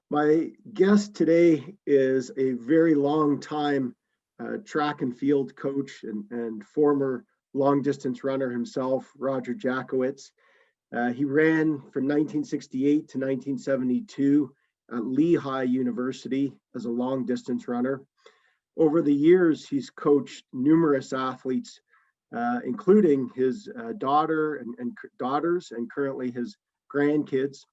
My guest today is a very long time track and field coach and former long distance runner himself, Roger Jackucewicz. He ran from 1968 to 1972 at Lehigh University as a long distance runner. Over the years, he's coached numerous athletes, including his daughter and daughters, and currently his grandkids.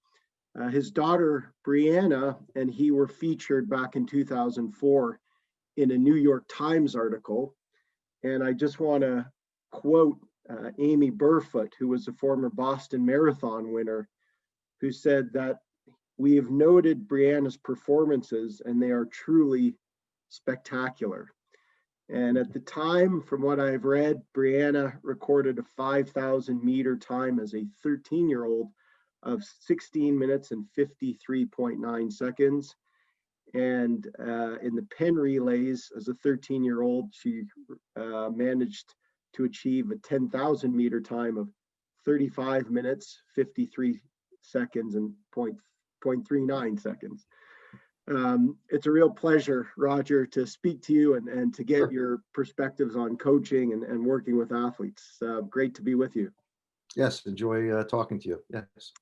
His daughter, Briana, and he were featured back in 2004 in a New York Times article. And I just want to quote Amy Burford, who was a former Boston Marathon winner, who said that we have noted Briana's performances and they are truly spectacular. And at the time, from what I've read, Briana recorded a 5,000 meter time as a 13-year-old of 16 minutes and 53.9 seconds. And in the pen relays, as a 13-year-old, she managed to achieve a 10,000 meter time of 35 minutes, 53 seconds, and 0.39 seconds. It's a real pleasure, Roger, to speak to you and to get your perspectives on coaching and working with athletes. Great to be with you. Yes, enjoy talking to you. Yes.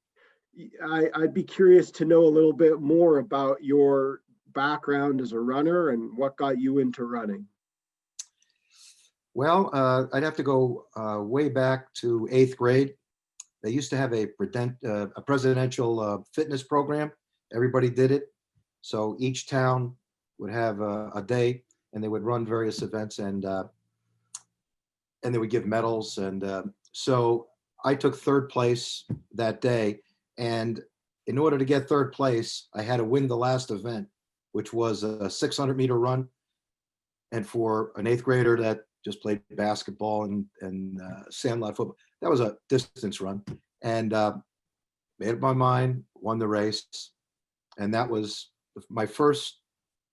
I'd be curious to know a little bit more about your background as a runner and what got you into running. Well, I'd have to go way back to 8th grade. They used to have a presidential fitness program. Everybody did it. So each town would have a day, and they would run various events, and they would give medals. And so I took 3rd place that day. And in order to get 3rd place, I had to win the last event, which was a 600 meter run. And for an 8th grader that just played basketball and sandlot football, that was a distance run. And made up my mind, won the race. And that was my first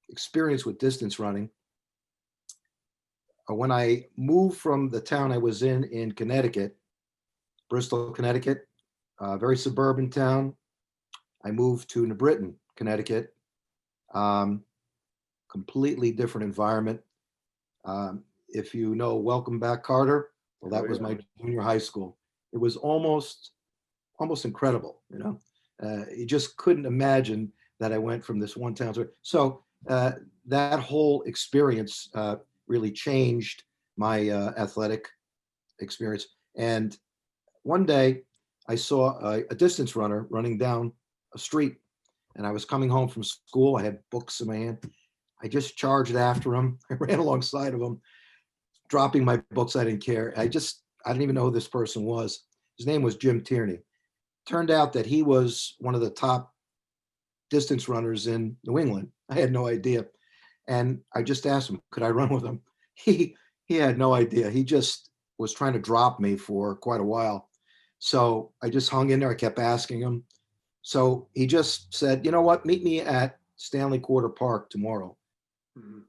experience with distance running. When I moved from the town I was in Connecticut, Bristol, Connecticut, a very suburban town, I moved to New Britain, Connecticut. Completely different environment. If you know Welcome Back, Carter, well, that was my junior high school. It was almost incredible, you know. You just couldn't imagine that I went from this one town to so that whole experience really changed my athletic experience. And one day I saw a distance runner running down a street, and I was coming home from school. I had books in my hand. I just charged after him. I ran alongside of him, dropping my books. I didn't care. I didn't even know who this person was. His name was Jim Tierney. Turned out that he was one of the top distance runners in New England. I had no idea. And I just asked him, could I run with him? He had no idea. He just was trying to drop me for quite a while. So I just hung in there. I kept asking him. So he just said, you know what, meet me at Stanley Quarter Park tomorrow. Mm-hmm.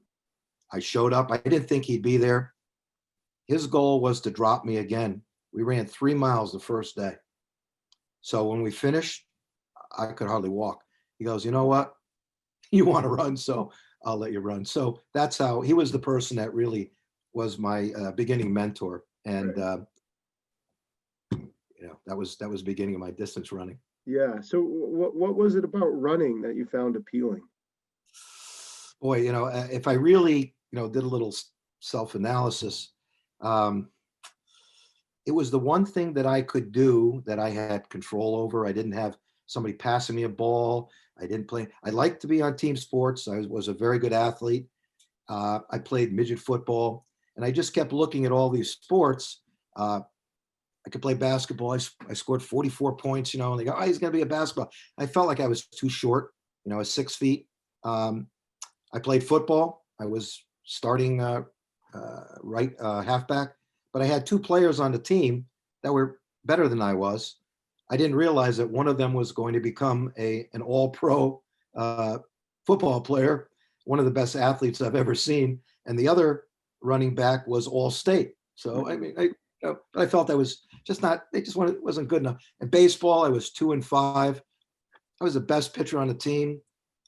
I showed up. I didn't think he'd be there. His goal was to drop me again. We ran 3 miles the first day. So when we finished, I could hardly walk. He goes, you know what? You want to run, so I'll let you run. So that's how he was the person that really was my beginning mentor. And, that was beginning of my distance running. Yeah. So what was it about running that you found appealing? Boy, if I really, did a little self-analysis, it was the one thing that I could do that I had control over. I didn't have somebody passing me a ball. I didn't play. I liked to be on team sports. I was a very good athlete. I played midget football, and I just kept looking at all these sports. I could play basketball. I scored 44 points, and they go, oh, he's going to be a basketball. I felt like I was too short. I was 6 feet. I played football. I was starting right halfback, but I had 2 players on the team that were better than I was. I didn't realize that one of them was going to become an all-pro football player, one of the best athletes I've ever seen, and the other running back was all-state. So I mean, I felt that was just not. It wasn't good enough. In baseball, I was 2-5. I was the best pitcher on the team.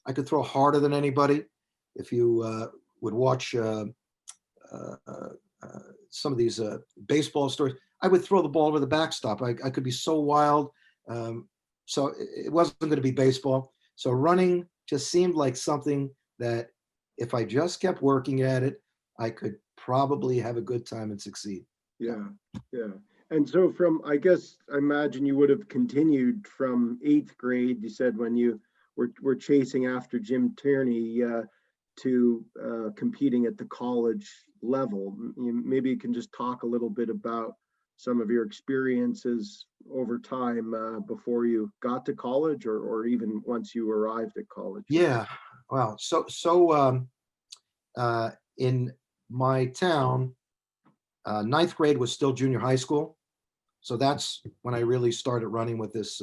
I could throw harder than anybody. If you would watch uh, some of these baseball stories, I would throw the ball over the backstop. I could be so wild. So it wasn't going to be baseball. So running just seemed like something that if I just kept working at it, I could probably have a good time and succeed. Yeah, yeah. And so I guess, I imagine you would have continued from eighth grade, you said, when you were chasing after Jim Tierney, to competing at the college level. Maybe you can just talk a little bit about some of your experiences over time, before you got to college, or even once you arrived at college. Yeah. Wow. In my town, ninth grade was still junior high school. So that's when I really started running with this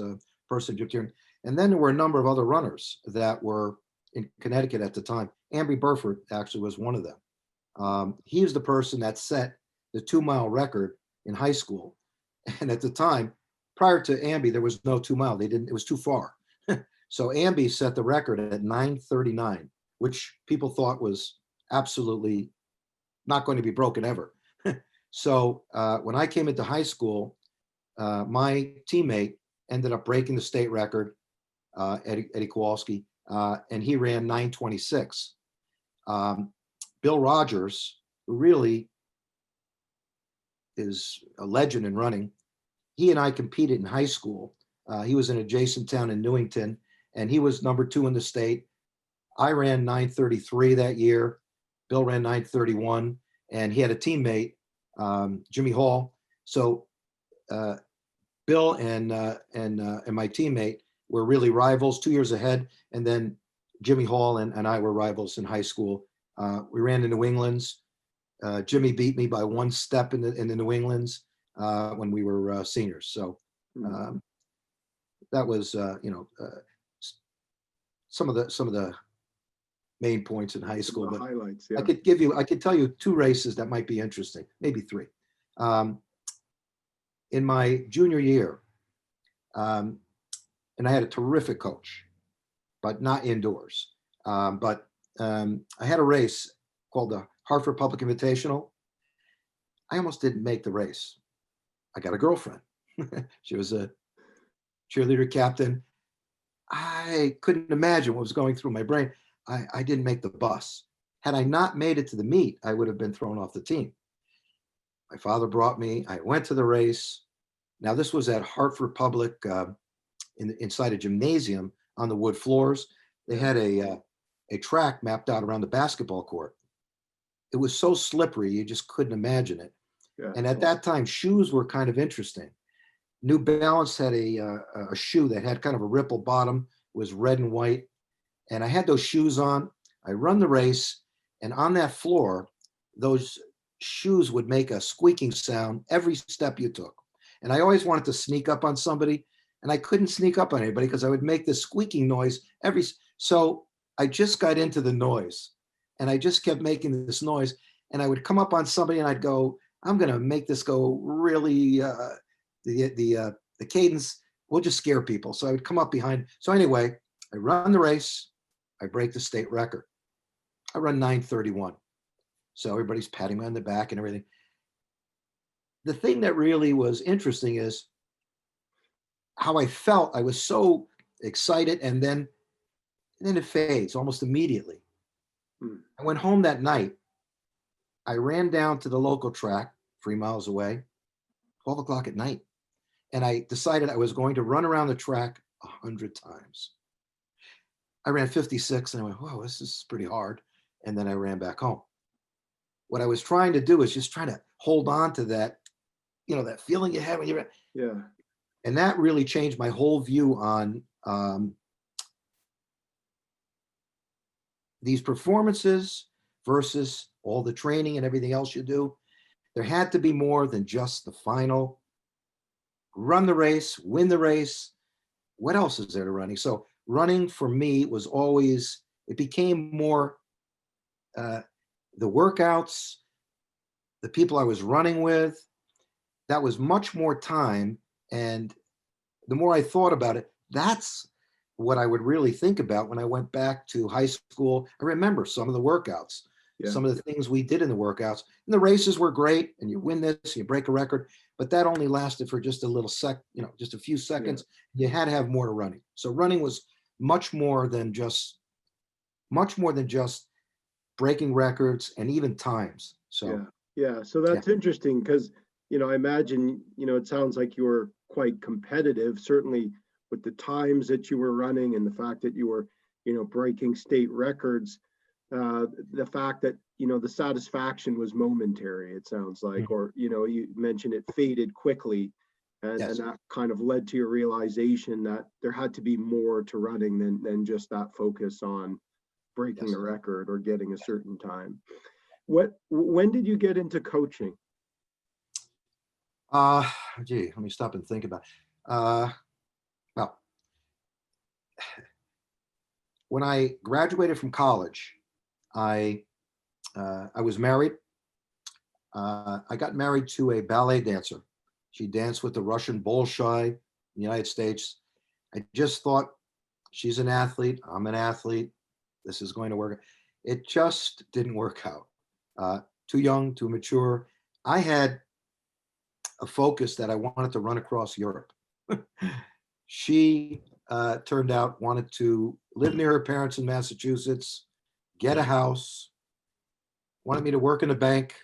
person, Jim Tierney. And then there were a number of other runners that were in Connecticut at the time. Burford actually was one of them. He is the person that set the 2-mile record in high school. And at the time, prior to Amby, there was no 2 mile. It was too far. So Amby set the record at 9:39, which people thought was absolutely not going to be broken ever. So when I came into high school, my teammate ended up breaking the state record, Eddie Kowalski, and he ran 9:26. Bill Rogers, who really is a legend in running, he and I competed in high school. He was in adjacent town in Newington, and he was number 2 in the state. I ran 9:33 that year. Bill ran 9:31, and he had a teammate, Jimmy Hall. So Bill and my teammate were really rivals, 2 years ahead. And then Jimmy Hall and I were rivals in high school. We ran in New England's. Jimmy beat me by 1 step in the New England's when we were seniors. So that was some of the main points in high school. But highlights, yeah. I could tell you 2 races that might be interesting, maybe 3. In my junior year, and I had a terrific coach, but not indoors. But I had a race called the Hartford Public Invitational. I almost didn't make the race. I got a girlfriend. She was a cheerleader captain. I couldn't imagine what was going through my brain. I didn't make the bus. Had I not made it to the meet, I would have been thrown off the team. My father brought me. I went to the race. Now, this was at Hartford Public, inside a gymnasium on the wood floors. They had a track mapped out around the basketball court. It was so slippery, you just couldn't imagine it. Yeah. And at that time, shoes were kind of interesting. New Balance had a shoe that had kind of a ripple bottom, was red and white. And I had those shoes on. I run the race, and on that floor, those shoes would make a squeaking sound every step you took. And I always wanted to sneak up on somebody, and I couldn't sneak up on anybody because I would make this squeaking noise so I just got into the noise, and I just kept making this noise, and I would come up on somebody and I'd go, I'm going to make this go really, the cadence will just scare people. So I would come up behind. So anyway, I run the race. I break the state record. I run 9:31. So everybody's patting me on the back and everything. The thing that really was interesting is how I felt. I was so excited, and then it fades almost immediately. I went home that night. I ran down to the local track 3 miles away, 12 o'clock at night. And I decided I was going to run around the track 100 times. I ran 56 and I went, whoa, this is pretty hard. And then I ran back home. What I was trying to do is just try to hold on to that, that feeling you have when you're, yeah. And that really changed my whole view on these performances versus all the training and everything else you do. There had to be more than just the final. Run the race, win the race. What else is there to running? So running for me was always, it became more the workouts, the people I was running with. That was much more time. And the more I thought about it, that's what I would really think about when I went back to high school, I remember some of the workouts, Yeah. some of the things we did in the workouts. And the races were great, and you win this, you break a record, but that only lasted for just a little just a few seconds. You had to have more to running. So running was much more than just breaking records and even times. So Yeah. So that's interesting because, I imagine, it sounds like you were quite competitive, certainly with the times that you were running and the fact that you were, breaking state records. The fact that, the satisfaction was momentary, it sounds like, or, you mentioned it faded quickly. And that kind of led to your realization that there had to be more to running than just that focus on breaking a record or getting a certain time. When did you get into coaching? Let me stop and think about well, when I graduated from college, I was married. I got married to a ballet dancer. She danced with the Russian Bolshoi in the United States. I just thought, she's an athlete, I'm an athlete, this is going to work. It just didn't work out. Too young, too mature. I had a focus that I wanted to run across Europe. She turned out wanted to live near her parents in Massachusetts, get a house, wanted me to work in a bank,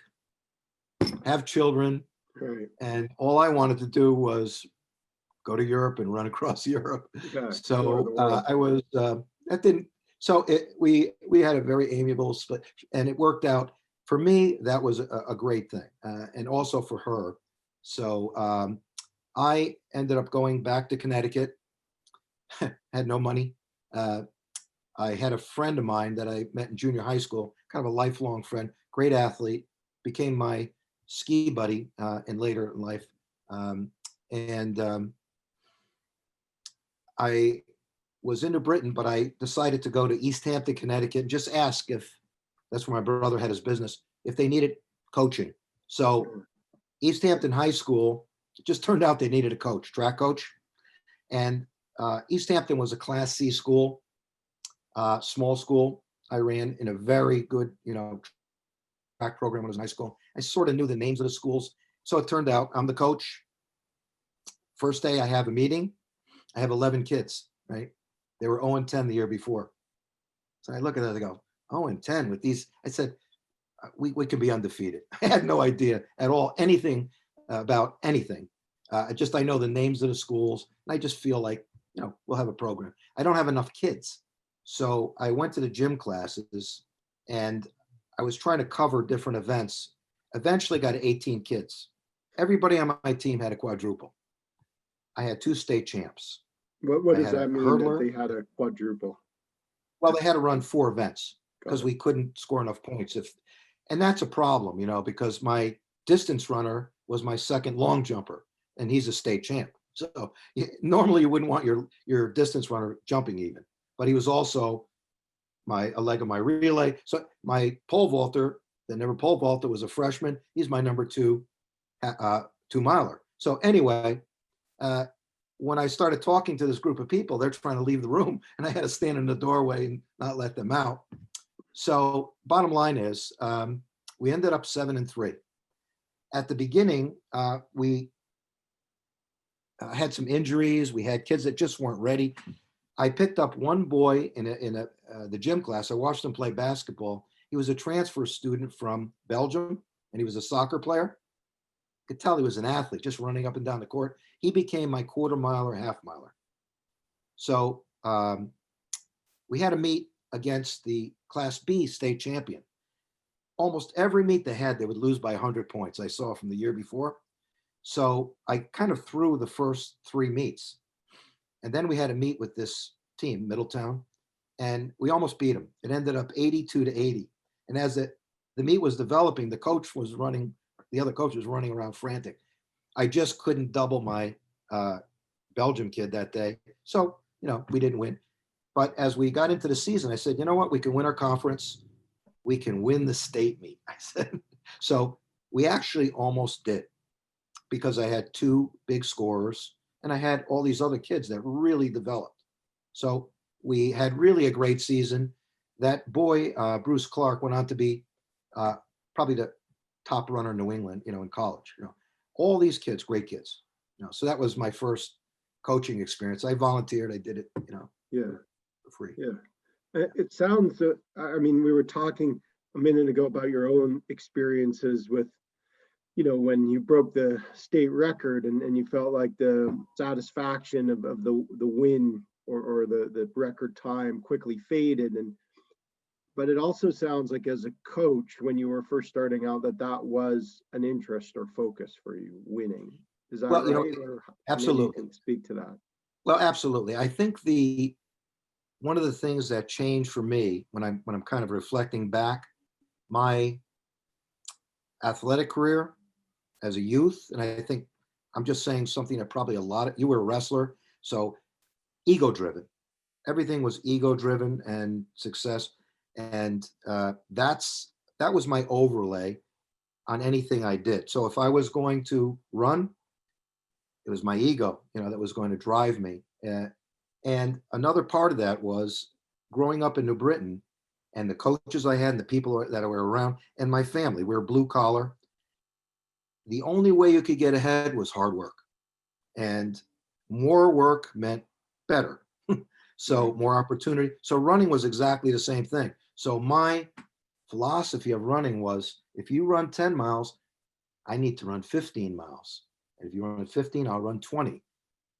have children, Right. and all I wanted to do was go to Europe and run across Europe. Yeah, So I was that didn't. So we had a very amiable split, and it worked out for me. That was a great thing, and also for her. So I ended up going back to Connecticut. Had no money. I had a friend of mine that I met in junior high school, kind of a lifelong friend, great athlete, became my ski buddy in later in life. I was into Britain, but I decided to go to East Hampton, Connecticut, and just ask if that's where my brother had his business, if they needed coaching. So East Hampton High School, it just turned out they needed a coach, track coach. And East Hampton was a Class C school, small school. I ran in a very good, track program when I was in high school. I sort of knew the names of the schools. So it turned out I'm the coach. First day I have a meeting. I have 11 kids, right? They were 0-10 the year before. So I look at it, I go, 0-10 with these. I said, we can be undefeated. I had no idea at all, anything about anything. I know the names of the schools. And I just feel like, we'll have a program. I don't have enough kids. So I went to the gym classes and I was trying to cover different events. Eventually got 18 kids. Everybody on my team had a quadruple. I had 2 state champs. What does that mean that they had a quadruple? Well, they had to run 4 events because we couldn't score enough points. And that's a problem, because my distance runner was my second long jumper, and he's a state champ. So normally you wouldn't want your distance runner jumping even, but he was also a leg of my relay. So my pole vaulter, that never pole vaulter, was a freshman. He's my number 2 miler. So anyway, when I started talking to this group of people, they're trying to leave the room, and I had to stand in the doorway and not let them out. So bottom line is, we ended up 7-3. At the beginning, we had some injuries. We had kids that just weren't ready. I picked up one boy in the gym class. I watched him play basketball. He was a transfer student from Belgium, and he was a soccer player. I could tell he was an athlete, just running up and down the court. He became my quarter miler, half miler. So we had a meet against the Class B state champion. Almost every meet they had, they would lose by 100 points. I saw from the year before. So I kind of threw the first 3 meets. And then we had a meet with this team, Middletown, and we almost beat them. It ended up 82-80. And as the meet was developing, the other coach was running around frantic. I just couldn't double my Belgium kid that day. So, we didn't win. But as we got into the season, I said, you know what? We can win our conference. We can win the state meet, I said. So we actually almost did, because I had 2 big scorers and I had all these other kids that really developed. So we had really a great season. That boy, Bruce Clark, went on to be probably the top runner in New England, in college. All these kids, great kids. So that was my first coaching experience. I volunteered. I did it, Yeah. for free. Yeah. It sounds, we were talking a minute ago about your own experiences with, when you broke the state record and you felt like the satisfaction of the win or the record time quickly faded. But it also sounds like as a coach, when you were first starting out, that was an interest or focus for you, winning. Is that Well, right? Or absolutely. maybe you can speak to that. Well, absolutely. I think one of the things that changed for me when I'm kind of reflecting back, my athletic career as a youth, and I think I'm just saying something that probably you were a wrestler, so ego driven. Everything was ego driven and success, and that was my overlay on anything I did. So if I was going to run, it was my ego, that was going to drive me. And another part of that was growing up in New Britain, and the coaches I had and the people that were around, and my family. We were blue collar. The only way you could get ahead was hard work, and more work meant better. So more opportunity. So running was exactly the same thing. So my philosophy of running was, if you run 10 miles, I need to run 15 miles. And if you run 15, I'll run 20.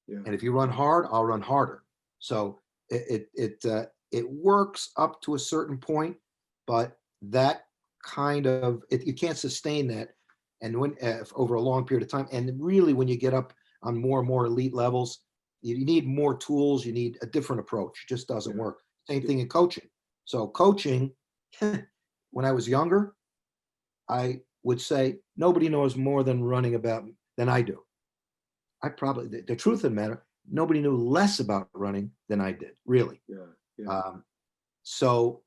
Yeah. And if you run hard, I'll run harder. So it works up to a certain point, but that kind of, you can't sustain that and over a long period of time. And really, when you get up on more and more elite levels, you need more tools. You need a different approach. It just doesn't work. Same thing in coaching. So coaching, when I was younger, I would say nobody knows more than running about than I do. I probably, the truth of the matter, nobody knew less about running than I did, really. So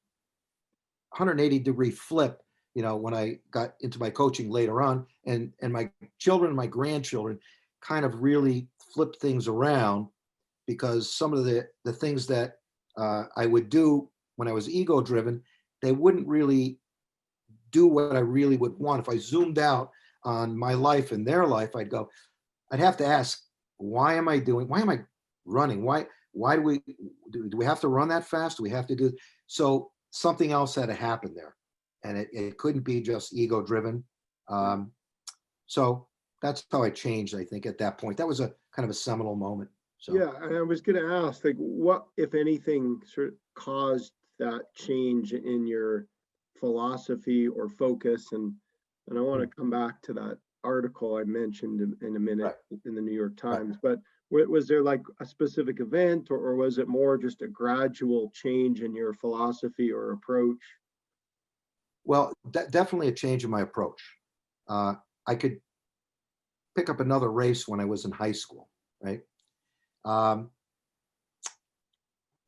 180-degree flip, when I got into my coaching later on, and my children, my grandchildren kind of really flipped things around, because some of the things that I would do when I was ego driven, they wouldn't really do what I really would want. If I zoomed out on my life and their life, I'd have to ask, why am I running? Why do we have to run that fast? Do we have to do? So something else had to happen there, and it couldn't be just ego driven. So that's how I changed, I think, at that point. That was a kind of a seminal moment. So. Yeah, and I was going to ask, like, what, if anything, sort of caused that change in your philosophy or focus? And I want to come back to that article I mentioned in a minute in the New York Times. But was there like a specific event, or was it more just a gradual change in your philosophy or approach? Well, definitely a change in my approach. I could pick up another race when I was in high school, right?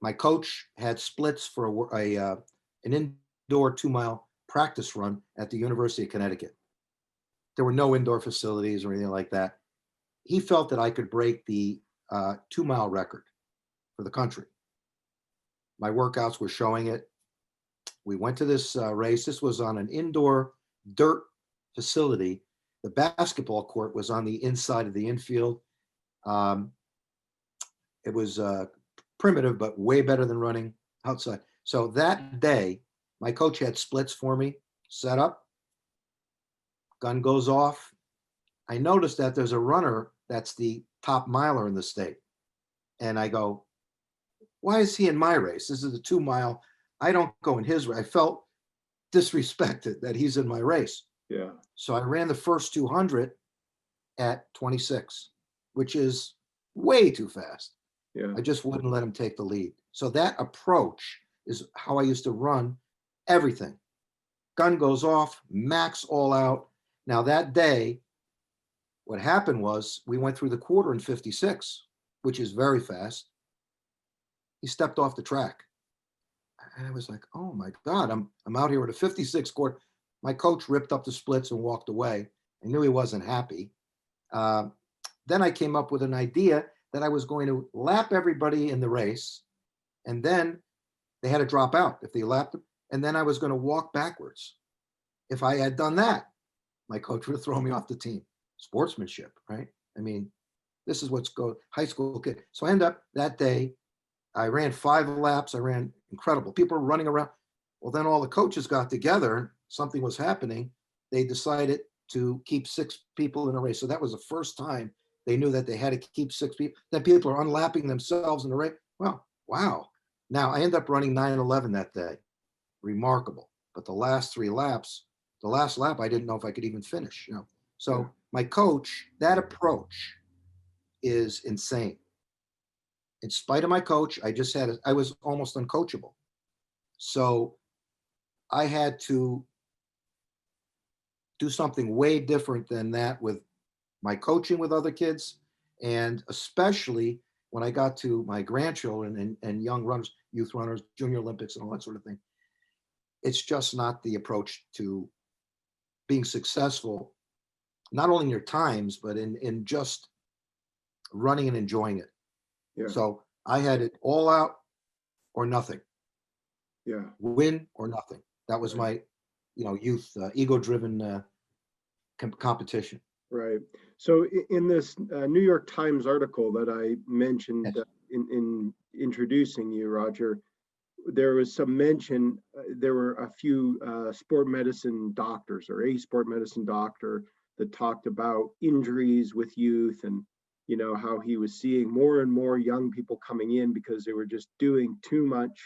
My coach had splits for an indoor 2-mile practice run at the University of Connecticut. There were no indoor facilities or anything like that. He felt that I could break the 2-mile record for the country. My workouts were showing it. We went to this race. This was on an indoor dirt facility. The basketball court was on the inside of the infield. It was primitive, but way better than running outside. So that day, my coach had splits for me, set up, gun goes off. I noticed that there's a runner that's the top miler in the state. And I go, why is he in my race? This is a 2-mile. I don't go in his race. I felt disrespected that he's in my race. Yeah. So I ran the first 200 at 26, which is way too fast. Yeah. I just wouldn't let him take the lead. So that approach is how I used to run everything. Gun goes off, max all out. Now that day, what happened was we went through the quarter in 56, which is very fast. He stepped off the track. And I was like, oh my God, I'm out here at a 56 quarter. My coach ripped up the splits and walked away. I knew he wasn't happy. Then I came up with an idea that I was going to lap everybody in the race And then they had to drop out if they lapped them. And then I was going to walk backwards. If I had done that, my coach would have thrown me off the team. Sportsmanship, right? I mean, this is what's high school kid. So I end up that day, I ran 5 laps. I ran incredible. People were running around. Well, then all the coaches got together. Something was happening. They decided to keep 6 people in a race. So that was the first time they knew that they had to keep 6 people. Then people are unlapping themselves in the race. Well, wow. Now I end up running 9:11 that day. Remarkable. But the last 3 laps, the last lap, I didn't know if I could even finish. So my coach, that approach is insane. In spite of my coach, I was almost uncoachable. So I had to do something way different than that with my coaching with other kids. And especially when I got to my grandchildren and young runners, youth runners, junior Olympics and all that sort of thing. It's just not the approach to being successful, not only in your times, but in just running and enjoying it. Yeah. So I had it all out or nothing. Yeah. Win or nothing. That was my, youth ego-driven competition. Right. So in this New York Times article that I mentioned in introducing you, Roger, there was some mention, there were a few sport medicine doctors or a sport medicine doctor that talked about injuries with youth and, how he was seeing more and more young people coming in because they were just doing too much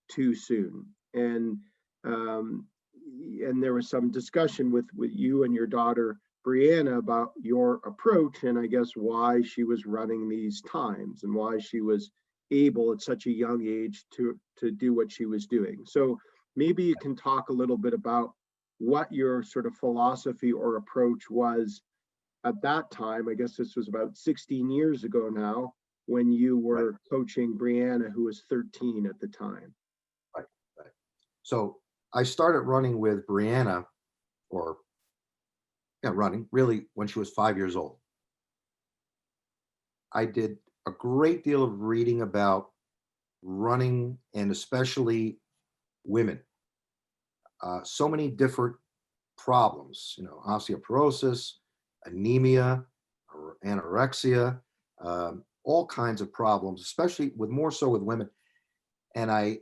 too soon. And there was some discussion with you and your daughter, Briana, about your approach and I guess why she was running these times and why she was able at such a young age to do what she was doing. So maybe you can talk a little bit about what your sort of philosophy or approach was at that time. I guess this was about 16 years ago now when you were coaching Briana, who was 13 at the time. Right. So I started running with Briana running really when she was 5 years old. I did a great deal of reading about running and especially women. So many different problems, osteoporosis, anemia, anorexia, all kinds of problems, especially more so with women. And I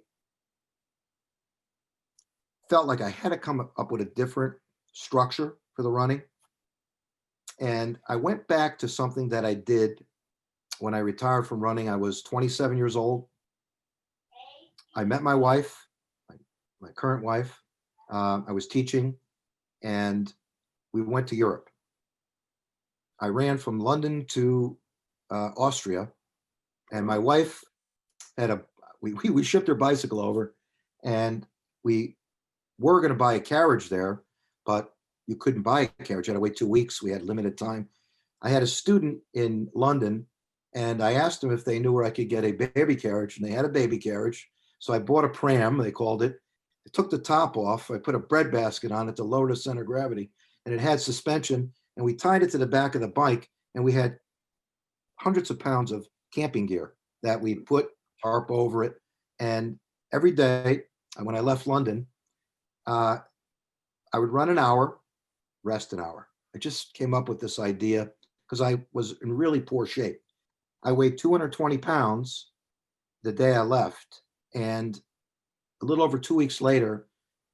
felt like I had to come up with a different structure for the running. And I went back to something that I did when I retired from running. I was 27 years old. I met my wife, my current wife. I was teaching and we went to Europe. I ran from London to Austria, and my wife had we shipped her bicycle over, and we were going to buy a carriage there, but you couldn't buy a carriage. You had to wait 2 weeks. We had limited time. I had a student in London, and I asked them if they knew where I could get a baby carriage, and they had a baby carriage. So I bought a pram, they called it. I took the top off. I put a bread basket on it to lower the center of gravity, and it had suspension, and we tied it to the back of the bike, and we had hundreds of pounds of camping gear that we put tarp over it. And every day, when I left London, I would run an hour, rest an hour. I just came up with this idea because I was in really poor shape. I weighed 220 pounds the day I left. And a little over 2 weeks later,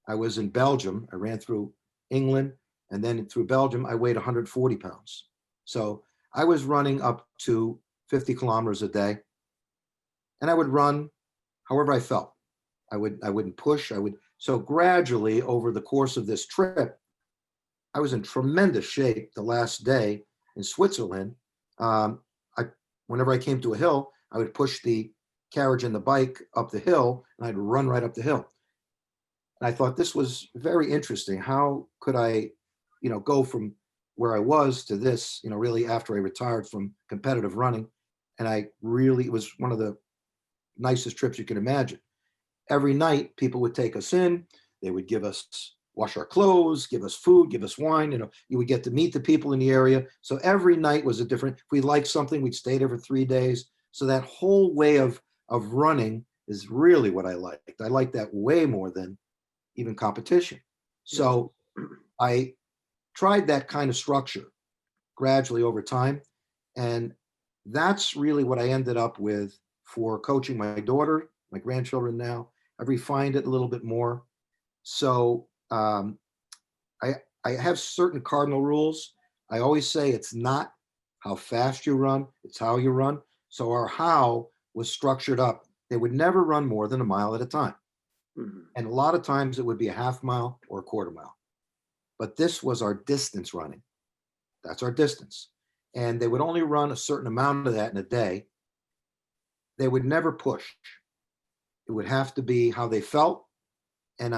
I was in Belgium. I ran through England and then through Belgium, I weighed 140 pounds. So I was running up to 50 kilometers a day. And I would run however I felt. I wouldn't push. So gradually over the course of this trip, I was in tremendous shape the last day in Switzerland. Whenever I came to a hill, I would push the carriage and the bike up the hill, and I'd run right up the hill. And I thought this was very interesting. How could I, go from where I was to this, really after I retired from competitive running. And it was one of the nicest trips you can imagine. Every night, people would take us in. They would wash our clothes, give us food, give us wine. You would get to meet the people in the area. So every night was a different. If we liked something, we'd stay there for 3 days. So that whole way of running is really what I liked. I like that way more than even competition. So I tried that kind of structure gradually over time. And that's really what I ended up with for coaching my daughter, my grandchildren now. I've refined it a little bit more. So I have certain cardinal rules. I always say it's not how fast you run, it's how you run. So our how was structured up. They would never run more than a mile at a time. And a lot of times it would be a half mile or a quarter mile. But this was our distance running. That's our distance. And they would only run a certain amount of that in a day. They would never push. It would have to be how they felt. And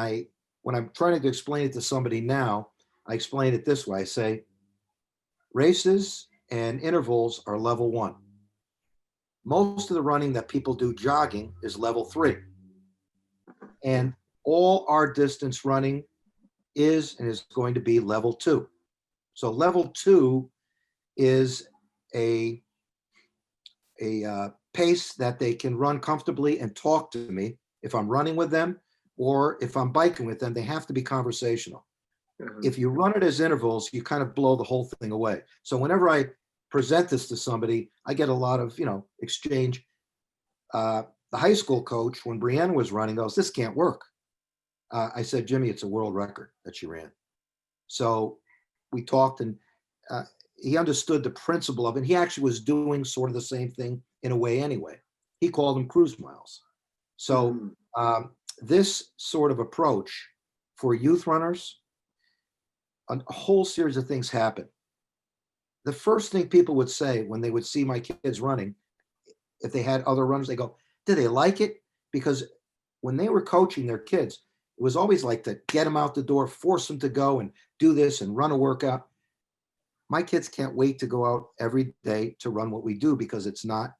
when I'm trying to explain it to somebody now, I explain it this way. I say, races and intervals are level 1. Most of the running that people do jogging is level 3. And all our distance running is and is going to be level 2. So level 2 is a pace that they can run comfortably and talk to me. If I'm running with them or if I'm biking with them, they have to be conversational. If you run it as intervals, you kind of blow the whole thing away. So whenever I present this to somebody, I get a lot of, exchange. The high school coach, when Briana was running, goes, "This can't work." I said, "Jimmy, it's a world record that she ran." So we talked, and he understood the principle of it. He actually was doing sort of the same thing in a way anyway. He called them cruise miles. So this sort of approach for youth runners, a whole series of things happen. The first thing people would say when they would see my kids running, if they had other runners, they go, "Do they like it?" Because when they were coaching their kids, it was always like to get them out the door, force them to go and do this and run a workout. My kids can't wait to go out every day to run what we do because it's not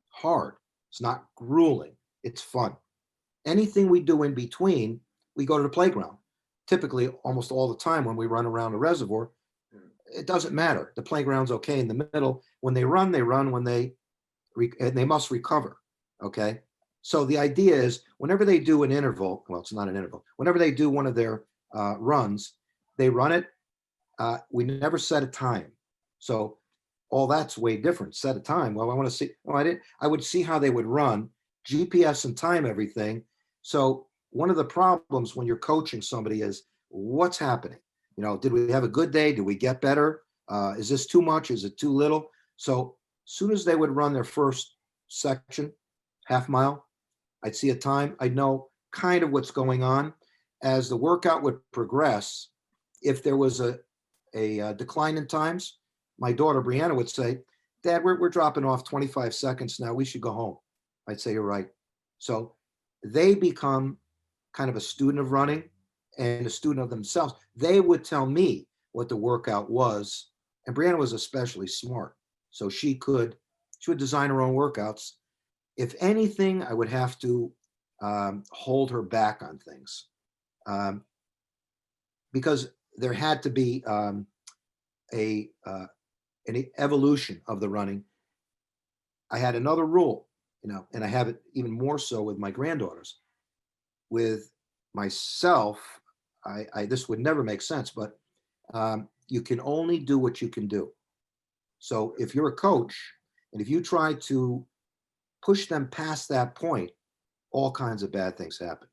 hard. It's not grueling. It's fun. Anything we do in between, we go to the playground. Typically, almost all the time when we run around a reservoir, it doesn't matter. The playground's okay in the middle. When they run when they must recover. Okay. So the idea is whenever they do an interval, well, it's not an interval. Whenever they do one of their runs, they run it. We never set a time. So all that's way different. Set a time. Well, I want to see. Oh, I would see how they would run, GPS and time everything. So one of the problems when you're coaching somebody is what's happening. Did we have a good day? Did we get better? Is this too much? Is it too little? So as soon as they would run their first section, half mile, I'd see a time. I'd know kind of what's going on. As the workout would progress, if there was a decline in times, my daughter Briana would say, "Dad, we're dropping off 25 seconds now. We should go home." I'd say, "You're right." So they become kind of a student of running and a student of themselves. They would tell me what the workout was. And Briana was especially smart. So she would design her own workouts. If anything, I would have to hold her back on things because there had to be an evolution of the running. I had another rule, and I have it even more so with my granddaughters. With myself, this would never make sense, but you can only do what you can do. So if you're a coach and if you try to push them past that point, all kinds of bad things happen.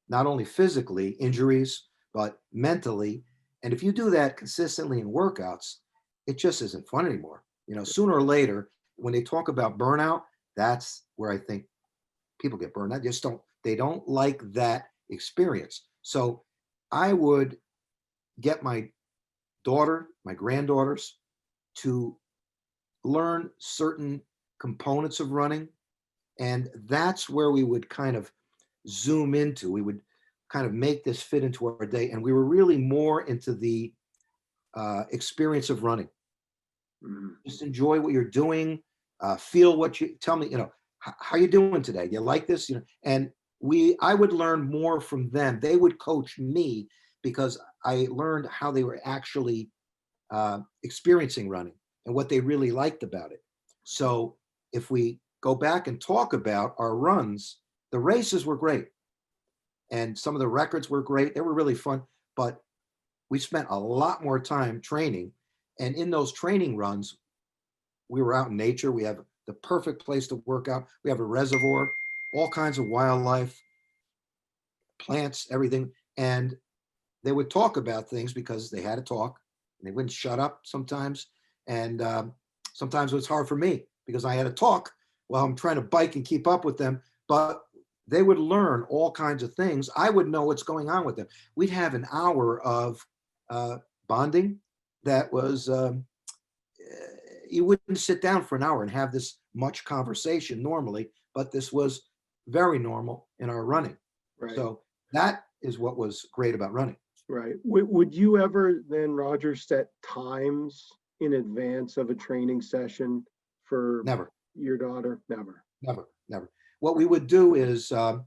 Not only physically, injuries, but mentally. And if you do that consistently in workouts, it just isn't fun anymore. Sooner or later, when they talk about burnout, that's where I think people get burned out. They don't like that experience. So I would get my daughter, my granddaughters to learn certain components of running. And that's where we would kind of zoom into. We would kind of make this fit into our day. And we were really more into the experience of running. Just enjoy what you're doing. Feel what you tell me, how you doing today? Do you like this? And I would learn more from them. They would coach me because I learned how they were actually experiencing running and what they really liked about it. So if we go back and talk about our runs, The races were great. And some of the records were great. They were really fun. But we spent a lot more time training. And in those training runs, we were out in nature. We have the perfect place to work out. We have a reservoir, all kinds of wildlife, plants, everything. And they would talk about things because they had to talk. And they wouldn't shut up sometimes. And sometimes it was hard for me because I had to talk while I'm trying to bike and keep up with them. But they would learn all kinds of things. I would know what's going on with them. We'd have an hour of bonding that was, you wouldn't sit down for an hour and have this much conversation normally, but this was very normal in our running. Right. So that is what was great about running. Right. Would you ever then, Roger, set times in advance of a training session for Never. your daughter? Never. Never. What we would do is, well,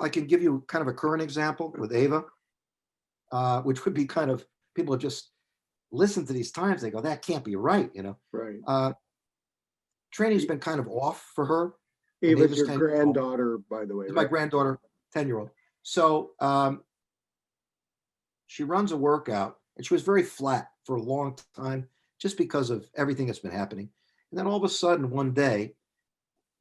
I can give you kind of a current example with Ava, which would be kind of, people just listen to these times, they go, that can't be right, you know? Right. Training's been kind of off for her. Ava's your granddaughter, by the way. Right? My granddaughter, 10-year-old. So she runs a workout, and she was very flat for a long time just because of everything that's been happening. And then all of a sudden, one day,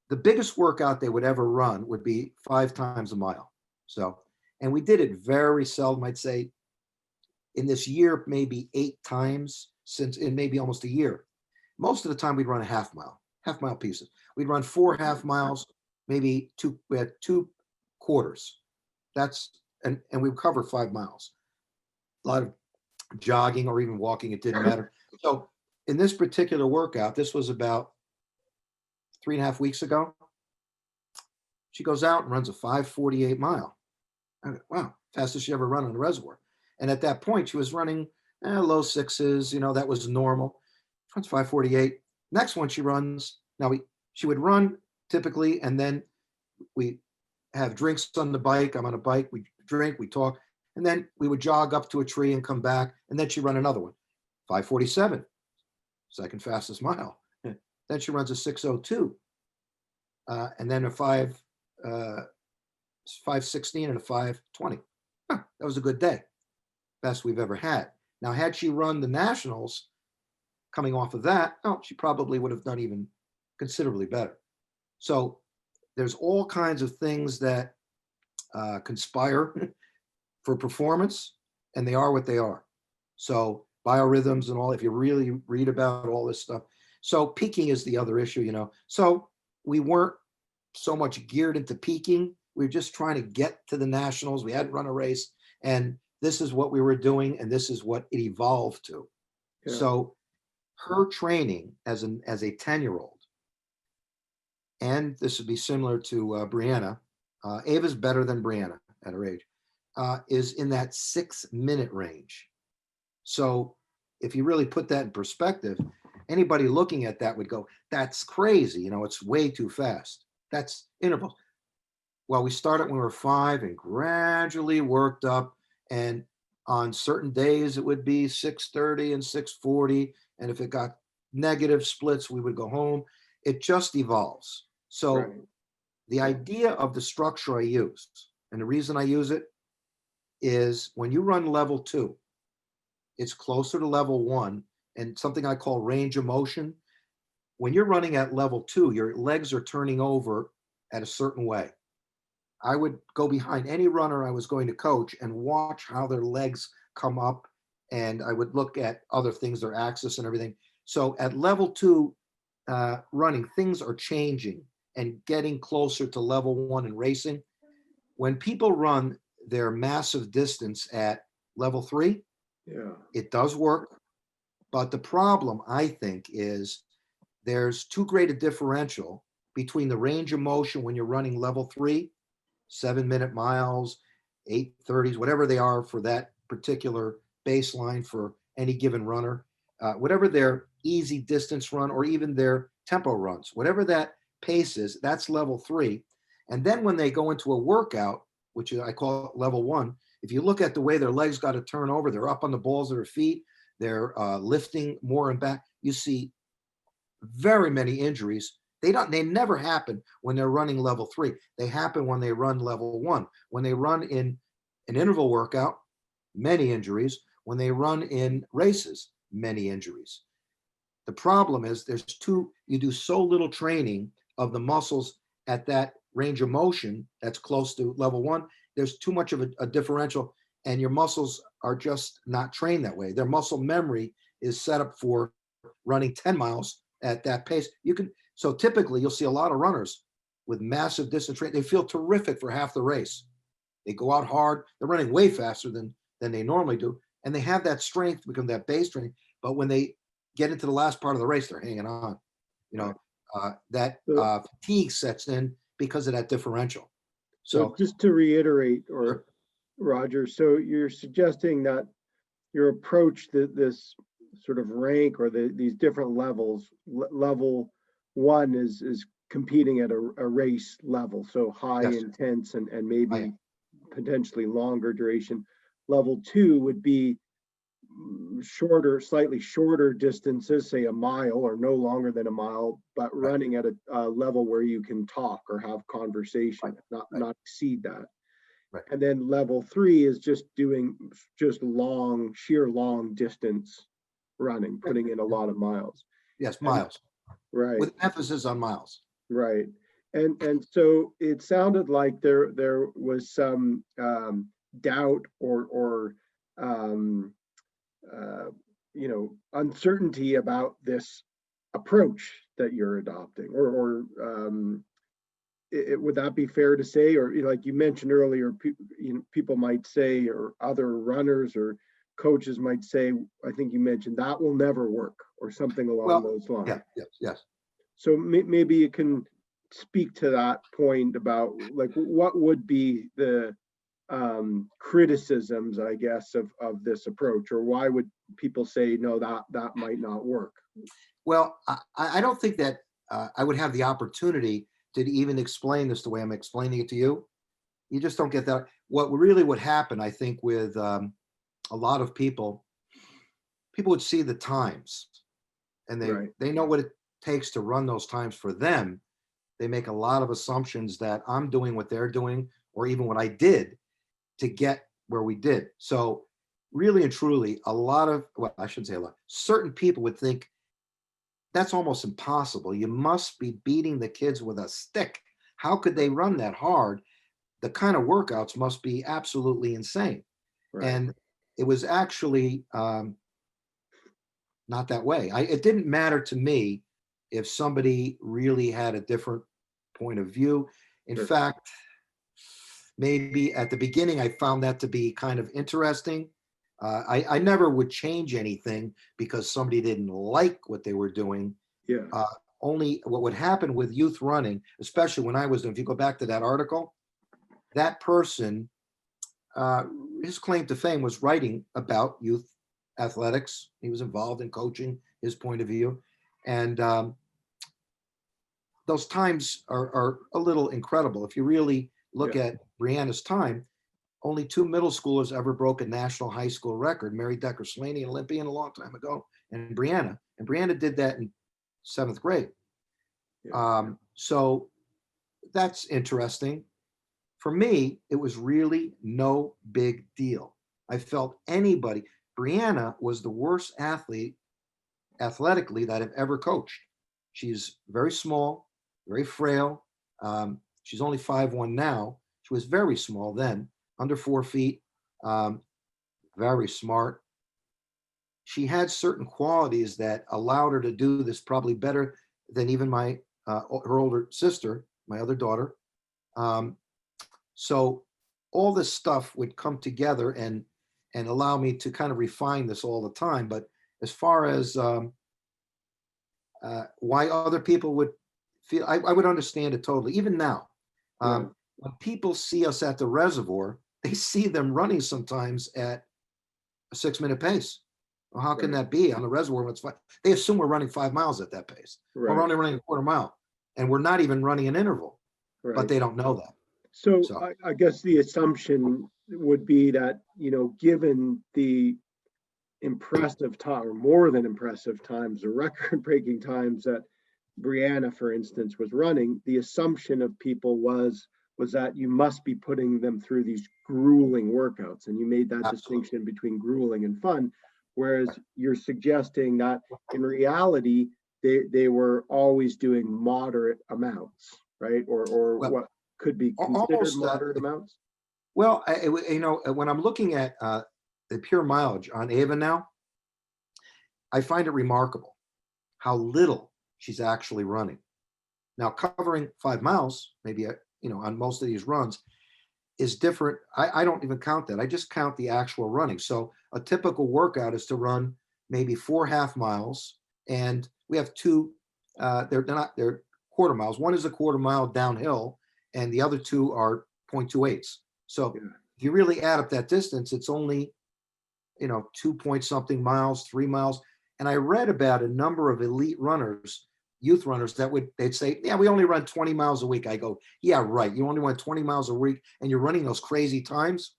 the biggest workout they would ever run would be 5 times a mile. So, and we did it very seldom. I'd say in this year, maybe 8 times since in maybe almost a year. Most of the time we'd run a half mile pieces. We'd run 4 half miles, maybe we had 2 quarters. And we'd cover 5 miles. A lot of jogging or even walking, it didn't matter. So in this particular workout, this was about 3.5 weeks ago. She goes out and runs a 5:48 mile. I go, wow, fastest she ever run on the reservoir. And at that point, she was running low 6s. You know, that was normal. She runs 5:48. Next one she runs. Now she would run typically, and then we have drinks on the bike. I'm on a bike. We drink, we talk, and then we would jog up to a tree and come back, and then she'd run another one. 5:47, second fastest mile. Then she runs a 6:02, and then a 5:16 and a 5:20. That was a good day, best we've ever had. Now, had she run the nationals, coming off of that, she probably would have done even considerably better. So there's all kinds of things that conspire for performance, and they are what they are. So biorhythms and all, if you really read about all this stuff. So peaking is the other issue, you know. So we weren't so much geared into peaking. We were just trying to get to the nationals. We hadn't run a race, and this is what we were doing, and this is what it evolved to. Yeah. So her training as a 10-year-old, and this would be similar to Briana. Ava's better than Briana at her age, is in that 6-minute range. So if you really put that in perspective, anybody looking at that would go, that's crazy. You know, it's way too fast. That's intervals. Well, we started when we were 5 and gradually worked up. And on certain days, it would be 6:30 and 6:40. And if it got negative splits, we would go home. It just evolves. So right. The idea of the structure I use, and the reason I use it, is when you run level 2, it's closer to level 1, and something I call range of motion. When you're running at level 2, your legs are turning over at a certain way. I would go behind any runner I was going to coach and watch how their legs come up, and I would look at other things, their axis and everything. So at level 2 running, things are changing and getting closer to level 1 in racing. When people run their massive distance at level 3, it does work. But the problem, I think, is there's too great a differential between the range of motion when you're running level 3, 7-minute miles, 8:30s, whatever they are for that particular baseline for any given runner, whatever their easy distance run or even their tempo runs, whatever that pace is, that's level 3. And then when they go into a workout, which I call level 1, if you look at the way their legs got to turn over, they're up on the balls of their feet, they're lifting more and back, you see very many injuries They never happen when they're running level 3. They happen when they run level 1. When they run in an interval workout, many injuries. When they run in races, many injuries. The problem is you do so little training of the muscles at that range of motion that's close to level 1. There's too much of a differential, and your muscles are just not trained that way. Their muscle memory is set up for running 10 miles at that pace. So typically you'll see a lot of runners with massive distance training. They feel terrific for half the race. They go out hard. They're running way faster than they normally do. And they have that strength because that base training. But when they get into the last part of the race, they're hanging on. Fatigue sets in because of that differential. So just to reiterate, or Roger, so you're suggesting that your approach to this sort of rank or these different levels, level 1 is competing at a race level, so high intense and maybe potentially longer duration. Level 2 would be slightly shorter distances, say a mile or no longer than a mile, but running at a level where you can talk or have conversation, not exceed that. Right. And then level 3 is just doing sheer long distance running, putting in a lot of miles. Yes, miles. Right. With emphasis on miles. Right. And so it sounded like there was some doubt or uncertainty about this approach that you're adopting, or would that be fair to say? Or like you mentioned earlier, people might say, or other runners or coaches might say, I think you mentioned that will never work, or something along those lines. Yes. So maybe you can speak to that point about like what would be the criticisms, I guess, of this approach, or why would people say no, that might not work? Well, I don't think that I would have the opportunity to even explain this the way I'm explaining it to you. You just don't get that. What really would happen, I think, with a lot of people would see the times, and they know what it takes to run those times for them. They make a lot of assumptions that I'm doing what they're doing, or even what I did to get where we did. So really and truly, I shouldn't say a lot, certain people would think that's almost impossible. You must be beating the kids with a stick. How could they run that hard? The kind of workouts must be absolutely insane. Right. And it was actually not that way. It didn't matter to me if somebody really had a different point of view. In fact, maybe at the beginning, I found that to be kind of interesting. I never would change anything because somebody didn't like what they were doing. Yeah. Only what would happen with youth running, especially when I was, if you go back to that article, that person, his claim to fame was writing about youth athletics. He was involved in coaching, his point of view. And those times are a little incredible. If you really look at Briana's time, only 2 middle schoolers ever broke a national high school record. Mary Decker Slaney, an Olympian a long time ago, and Briana. And Briana did that in 7th grade. So that's interesting. For me, it was really no big deal. I felt Briana was the worst athlete athletically that I've ever coached. She's very small, very frail. She's only 5'1" now. She was very small then, under 4 feet, very smart. She had certain qualities that allowed her to do this probably better than even her older sister, my other daughter. So all this stuff would come together and allow me to kind of refine this all the time. But as far as why other people would feel, I would understand it totally. Even now, when people see us at the reservoir, they see them running sometimes at a 6-minute pace. Well, how can that be on the reservoir? They assume we're running 5 miles at that pace. We're only running a quarter mile, and we're not even running an interval, but they don't know that. So. I guess the assumption would be that, given the impressive time, or more than impressive times, the record-breaking times that Briana, for instance, was running, the assumption of people was that you must be putting them through these grueling workouts, and you made that Absolutely. distinction between grueling and fun, whereas Right. you're suggesting that in reality they were always doing moderate amounts, right? Or Well, what could be considered almost. moderate amounts. Well, when I'm looking at the pure mileage on Ava now, I find it remarkable how little she's actually running. Now, covering 5 miles, maybe on most of these runs, is different. I don't even count that. I just count the actual running. So a typical workout is to run maybe 4 half miles, and we have two. They're quarter miles. One is a quarter mile downhill, and the other two are 0.28s. So Yeah. if you really add up that distance, it's only 2 point something miles, 3 miles. And I read about a number of elite runners, youth runners, they'd say, yeah, we only run 20 miles a week. I go, yeah, right. You only run 20 miles a week and you're running those crazy times.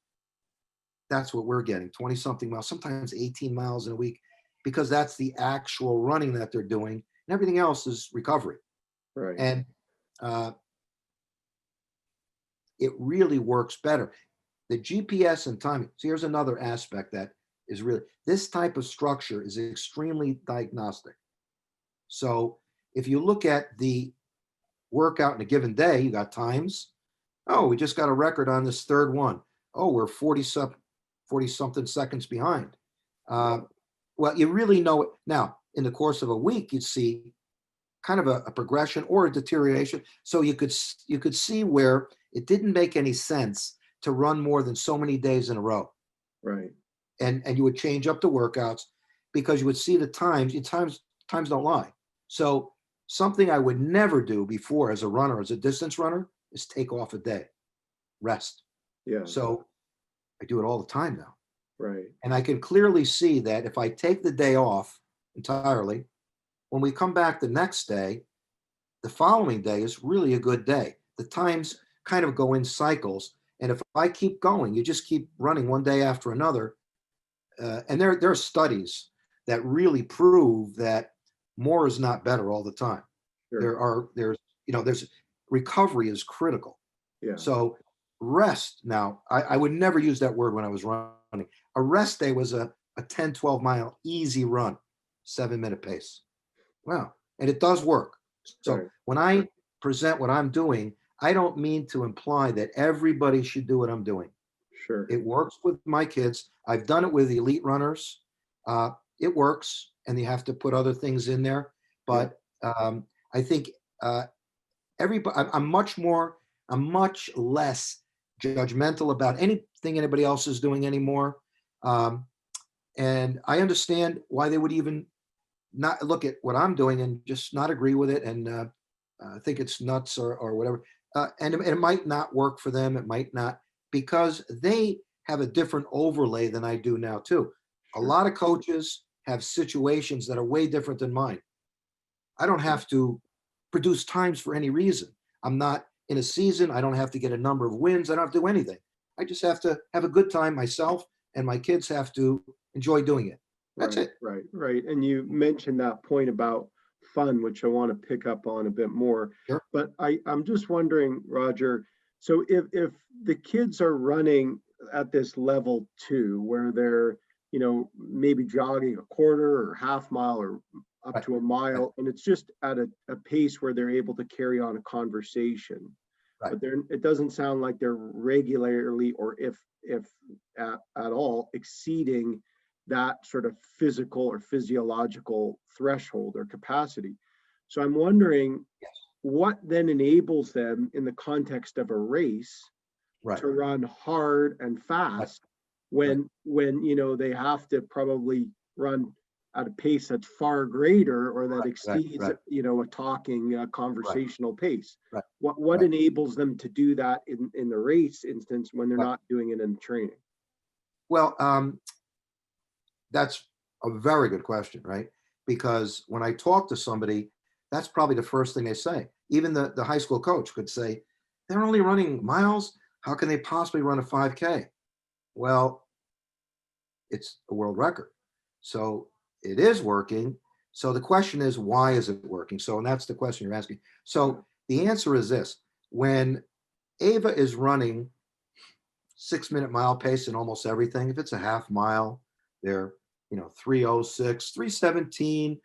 That's what we're getting, 20 something miles, sometimes 18 miles in a week, because that's the actual running that they're doing. And everything else is recovery. Right. And it really works better. The GPS and timing. So here's another aspect that is really, this type of structure is extremely diagnostic. So if you look at the workout in a given day, you got times. Oh, we just got a record on this third one. Oh, we're 40 something seconds behind. Well, you really know it. Now, in the course of a week, you'd see kind of a progression or a deterioration. So you could see where it didn't make any sense to run more than so many days in a row. Right. And you would change up the workouts because you would see the times. Times don't lie. So something I would never do before as a runner, as a distance runner, is take off a day, rest. Yeah. So I do it all the time now. Right. And I can clearly see that if I take the day off entirely, when we come back the next day, the following day is really a good day. The times kind of go in cycles. And if I keep going, you just keep running one day after another. And there are studies that really prove that more is not better all the time. Sure. There's recovery is critical. Yeah. So rest. Now, I would never use that word when I was running. A rest day was a 10, 12 mile easy run, 7-minute pace. Wow. And it does work. So Right. when I present what I'm doing, I don't mean to imply that everybody should do what I'm doing. Sure. It works with my kids. I've done it with elite runners. It works, and you have to put other things in there. But I think everybody. I'm much less judgmental about anything anybody else is doing anymore. And I understand why they would even not look at what I'm doing and just not agree with it and think it's nuts or whatever. And it might not work for them. It might not, because they have a different overlay than I do now too. A Sure. lot of coaches have situations that are way different than mine. I don't have to produce times for any reason. I'm not in a season. I don't have to get a number of wins. I don't have to do anything. I just have to have a good time myself, and my kids have to enjoy doing it. That's Right, it. right. And you mentioned that point about fun, which I want to pick up on a bit more. Sure. But I'm just wondering, Roger, so if the kids are running at this level two, where they're, maybe jogging a quarter or half mile or up Right. to a Right. mile, and it's just at a pace where they're able to carry on a conversation. Right. But it doesn't sound like they're regularly, or if at all, exceeding that sort of physical or physiological threshold or capacity. So I'm wondering Yes. what then enables them in the context of a race Right. to run hard and Right. fast Right. when they have to probably run at a pace that's far greater or that Right. exceeds Right. A talking Right. conversational pace. Right. What Right. enables them to do that in the race instance when they're Right. not doing it in training? Well, that's a very good question, right? Because when I talk to somebody, that's probably the first thing they say. Even the high school coach could say, they're only running miles. How can they possibly run a 5K? Well, it's a world record. So it is working. So the question is, why is it working? So, and that's the question you're asking. So the answer is this: when Ava is running 6-minute mile pace in almost everything, if it's a half mile, they're 3:06, 3:17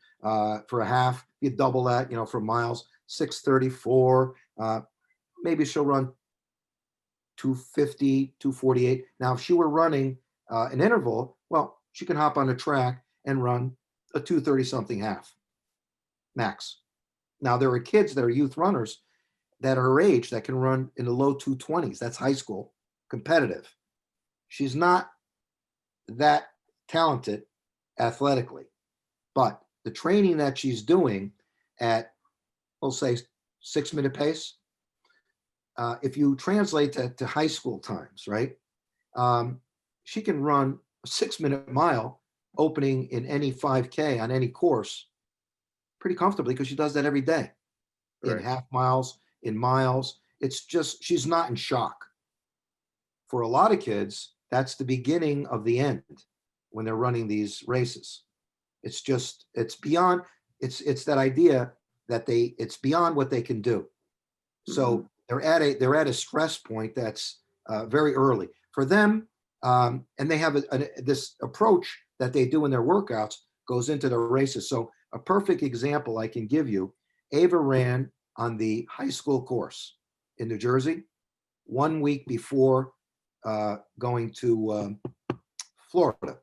for a half. You double that, for miles, 6:34. Maybe she'll run 2:50, 2:48. Now, if she were running an interval, well, she can hop on the track and run a 2:30 something half max. Now, there are kids that are youth runners that are her age that can run in the low 2:20s. That's high school competitive. She's not that talented athletically, but the training that she's doing at, we'll say, 6-minute pace, if you translate that to high school times, right? She can run a 6-minute mile opening in any 5K on any course pretty comfortably because she does that every day in half miles, in miles. It's just, she's not in shock. For a lot of kids, that's the beginning of the end when they're running these races. It's just, it's beyond, it's that idea that it's beyond what they can do. So they're at a stress point that's very early for them. And they have this approach that they do in their workouts goes into the races. So a perfect example I can give you, Ava ran on the high school course in New Jersey 1 week before going to Florida.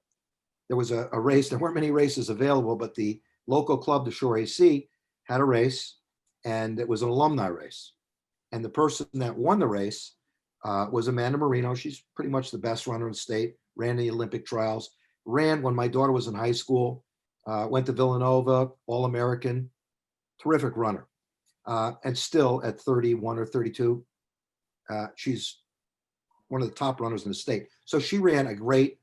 There was a race. There weren't many races available, but the local club, the Shore AC, had a race, and it was an alumni race. And the person that won the race was Amanda Marino. She's pretty much the best runner in the state, ran the Olympic trials, ran when my daughter was in high school, went to Villanova, All-American, terrific runner. And still at 31 or 32, she's one of the top runners in the state. So she ran a great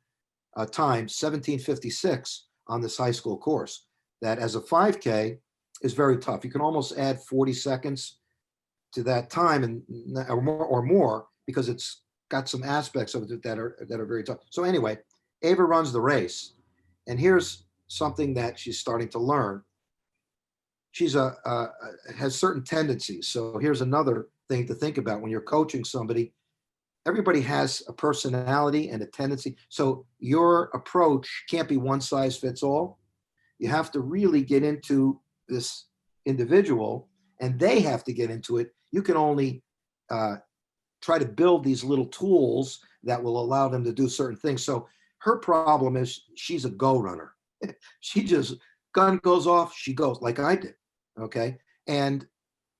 time, 17:56 on this high school course. That as a 5K is very tough. You can almost add 40 seconds to that time and or more because it's got some aspects of it that are very tough. So anyway, Ava runs the race, and here's something that she's starting to learn. She's has certain tendencies. So here's another thing to think about when you're coaching somebody. Everybody has a personality and a tendency. So your approach can't be one size fits all. You have to really get into this individual, and they have to get into it. You can only try to build these little tools that will allow them to do certain things. So her problem is she's a go runner. She just, gun goes off, she goes like I did. Okay. And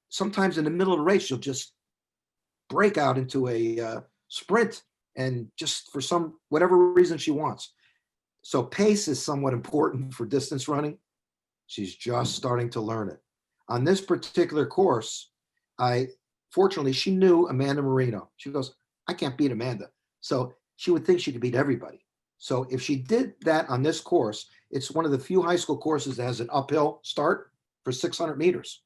sometimes in the middle of the race, she'll just break out into a sprint and just for some, whatever reason she wants. So pace is somewhat important for distance running. She's just starting to learn it. On this particular course, fortunately, she knew Amanda Marino. She goes, I can't beat Amanda. So she would think she could beat everybody. So if she did that on this course, it's one of the few high school courses that has an uphill start for 600 meters.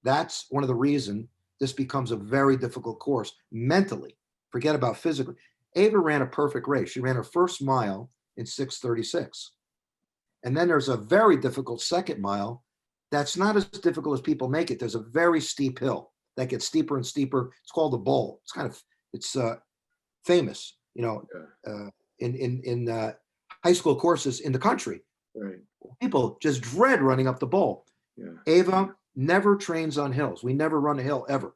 That's one of the reasons this becomes a very difficult course mentally. Forget about physically. Ava ran a perfect race. She ran her first mile in 6:36. And then there's a very difficult second mile that's not as difficult as people make it. There's a very steep hill that gets steeper and steeper. It's called the Bowl. It's famous, in high school courses in the country. Right. People just dread running up the Bowl. Yeah. Ava never trains on hills. We never run a hill ever.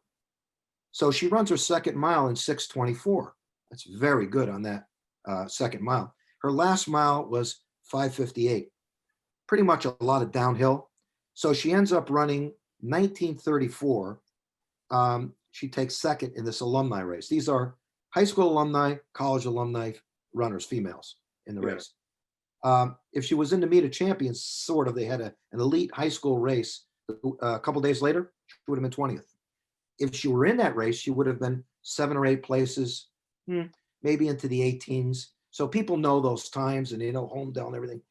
So she runs her second mile in 6:24. That's very good on that second mile. Her last mile was 5:58. Pretty much a lot of downhill. So she ends up running 19:34. She takes second in this alumni race. These are high school alumni, college alumni runners, females in the race. If she was in the meet of champions, sort of, they had an elite high school race a couple days later, she would have been 20th. If she were in that race, she would have been 7 or 8 places, maybe into the 18s. So people know those times and they know Homedale and everything.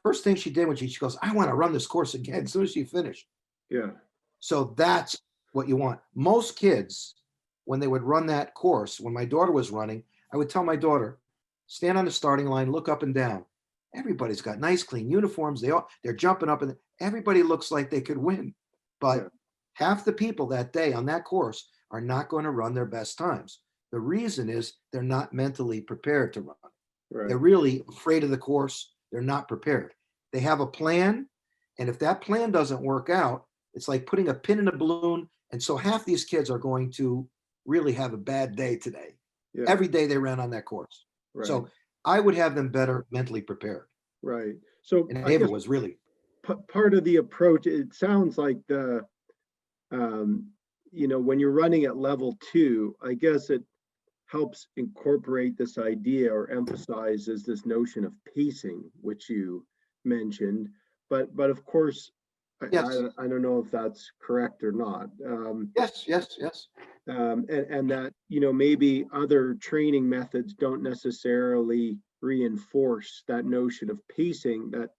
First thing she did when she goes, I want to run this course again as soon as she finished. Yeah. So that's what you want. Most kids, when they would run that course, when my daughter was running, I would tell my daughter, stand on the starting line, look up and down. Everybody's got nice, clean uniforms. They're jumping up and everybody looks like they could win, but Yeah. half the people that day on that course are not going to run their best times. The reason is they're not mentally prepared to run. They're Right. really afraid of the course. They're not prepared. They have a plan, and if that plan doesn't work out, it's like putting a pin in a balloon. And so half these kids are going to really have a bad day today. Yeah. Every day they ran on that course. Right. So I would have them better mentally prepared. Right. So And I Ava guess was really, part of the approach, it sounds like when you're running at level 2, I guess it helps incorporate this idea or emphasizes this notion of pacing, which you mentioned. But of course, yes, I don't know if that's correct or not. yes. And that, maybe other training methods don't necessarily reinforce that notion of pacing that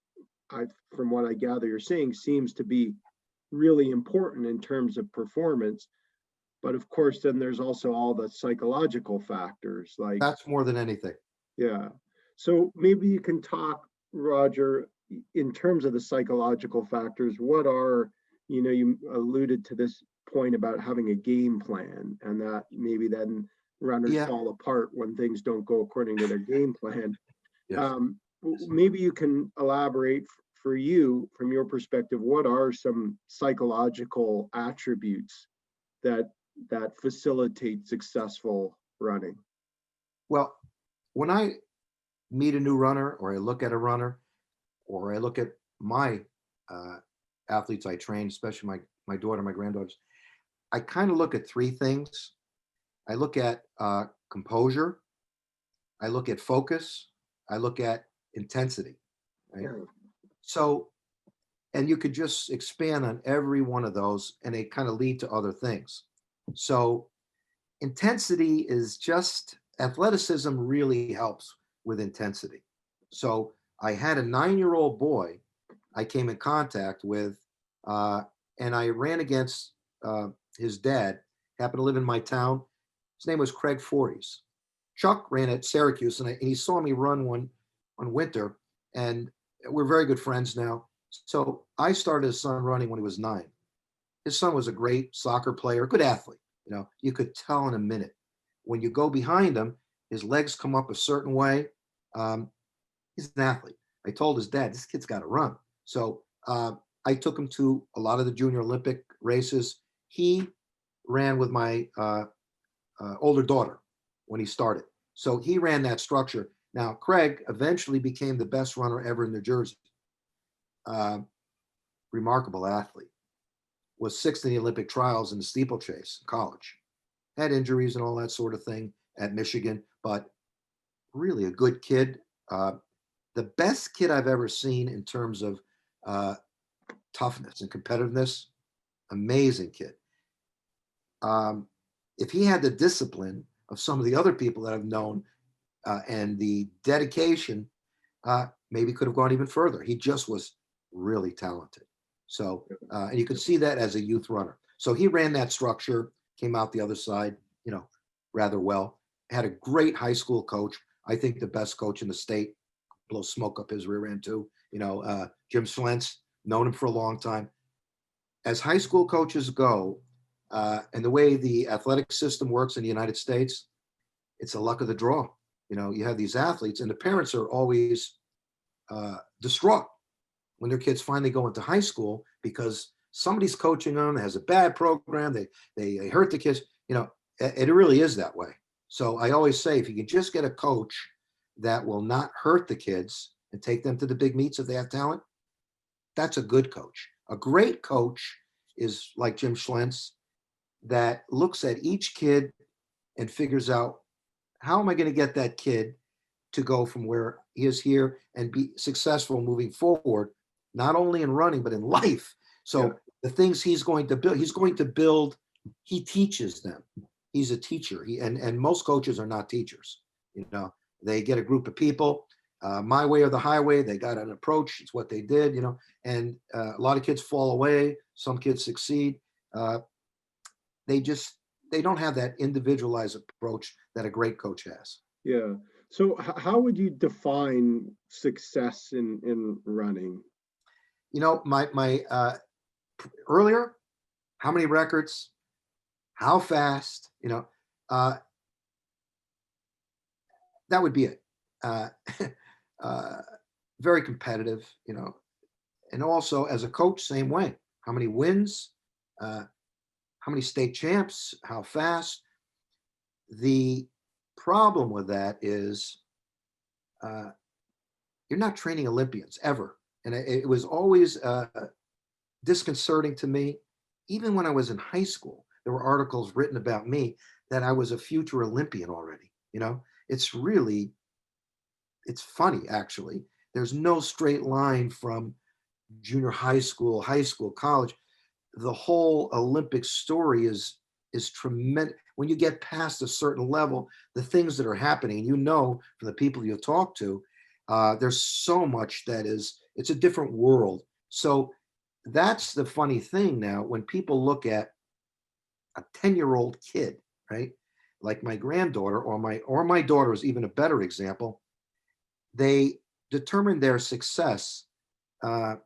from what I gather you're saying, seems to be really important in terms of performance. But of course, then there's also all the psychological factors, like, That's more than anything. yeah. So maybe you can talk, Roger, in terms of the psychological factors, what are, you alluded to this point about having a game plan, and that maybe then runners Yeah, fall apart when things don't go according to their game plan. yes. Um, Maybe you can elaborate for you, from your perspective, what are some psychological attributes that facilitate successful running? Well, when I meet a new runner, or I look at a runner, or I look at my athletes I train, especially my daughter, my granddaughters, I kind of look at three things. I look at composure, I look at focus, I look at intensity. Right? Yeah. So, and you could just expand on every one of those, and they kind of lead to other things. So, intensity is just athleticism really helps with intensity. So, I had a 9-year-old boy I came in contact with, and I ran against his dad, happened to live in my town. His name was Craig Forties. Chuck ran at Syracuse, and he saw me run one winter, and we're very good friends now. So I started his son running when he was 9. His son was a great soccer player, good athlete. You could tell in a minute. When you go behind him, his legs come up a certain way. He's an athlete. I told his dad, this kid's got to run. So I took him to a lot of the junior Olympic races. He ran with my older daughter when he started. So he ran that structure. Now, Craig eventually became the best runner ever in New Jersey. Remarkable athlete. Was 6th in the Olympic trials in the steeplechase in college. Had injuries and all that sort of thing at Michigan, but really a good kid. The best kid I've ever seen in terms of toughness and competitiveness. Amazing kid. If he had the discipline of some of the other people that I've known and the dedication, maybe could have gone even further. He just was really talented. So, and you could see that as a youth runner. So he ran that structure, came out the other side, rather well. Had a great high school coach. I think the best coach in the state. Blow smoke up his rear end too. Jim Schlentz, known him for a long time. As high school coaches go, and the way the athletic system works in the United States, it's a luck of the draw. You have these athletes, and the parents are always distraught when their kids finally go into high school because somebody's coaching them, has a bad program, they hurt the kids. It really is that way. So I always say, if you can just get a coach that will not hurt the kids and take them to the big meets if they have talent, that's a good coach. A great coach is like Jim Schlentz, that looks at each kid and figures out, how am I going to get that kid to go from where he is here and be successful moving forward, not only in running, but in life. So the things he's going to build, he teaches them. He's a teacher. And most coaches are not teachers. They get a group of people, my way or the highway, they got an approach. It's what they did, and a lot of kids fall away. Some kids succeed. They don't have that individualized approach that a great coach has. Yeah. So how would you define success in running? my earlier, how many records, how fast, that would be it. Uh, Very competitive, and also as a coach, same way. How many wins, how many state champs, how fast. The problem with that is uh, you're not training Olympians ever. And it was always disconcerting to me. Even when I was in high school, there were articles written about me that I was a future Olympian already. It's really, it's funny actually. There's no straight line from junior high school, college. The whole Olympic story is tremendous. When you get past a certain level, the things that are happening, from the people you talk to, there's so much it's a different world. So that's the funny thing now, when people look at a 10-year-old kid, right? Like my granddaughter or my daughter is even a better example. They determine their success. The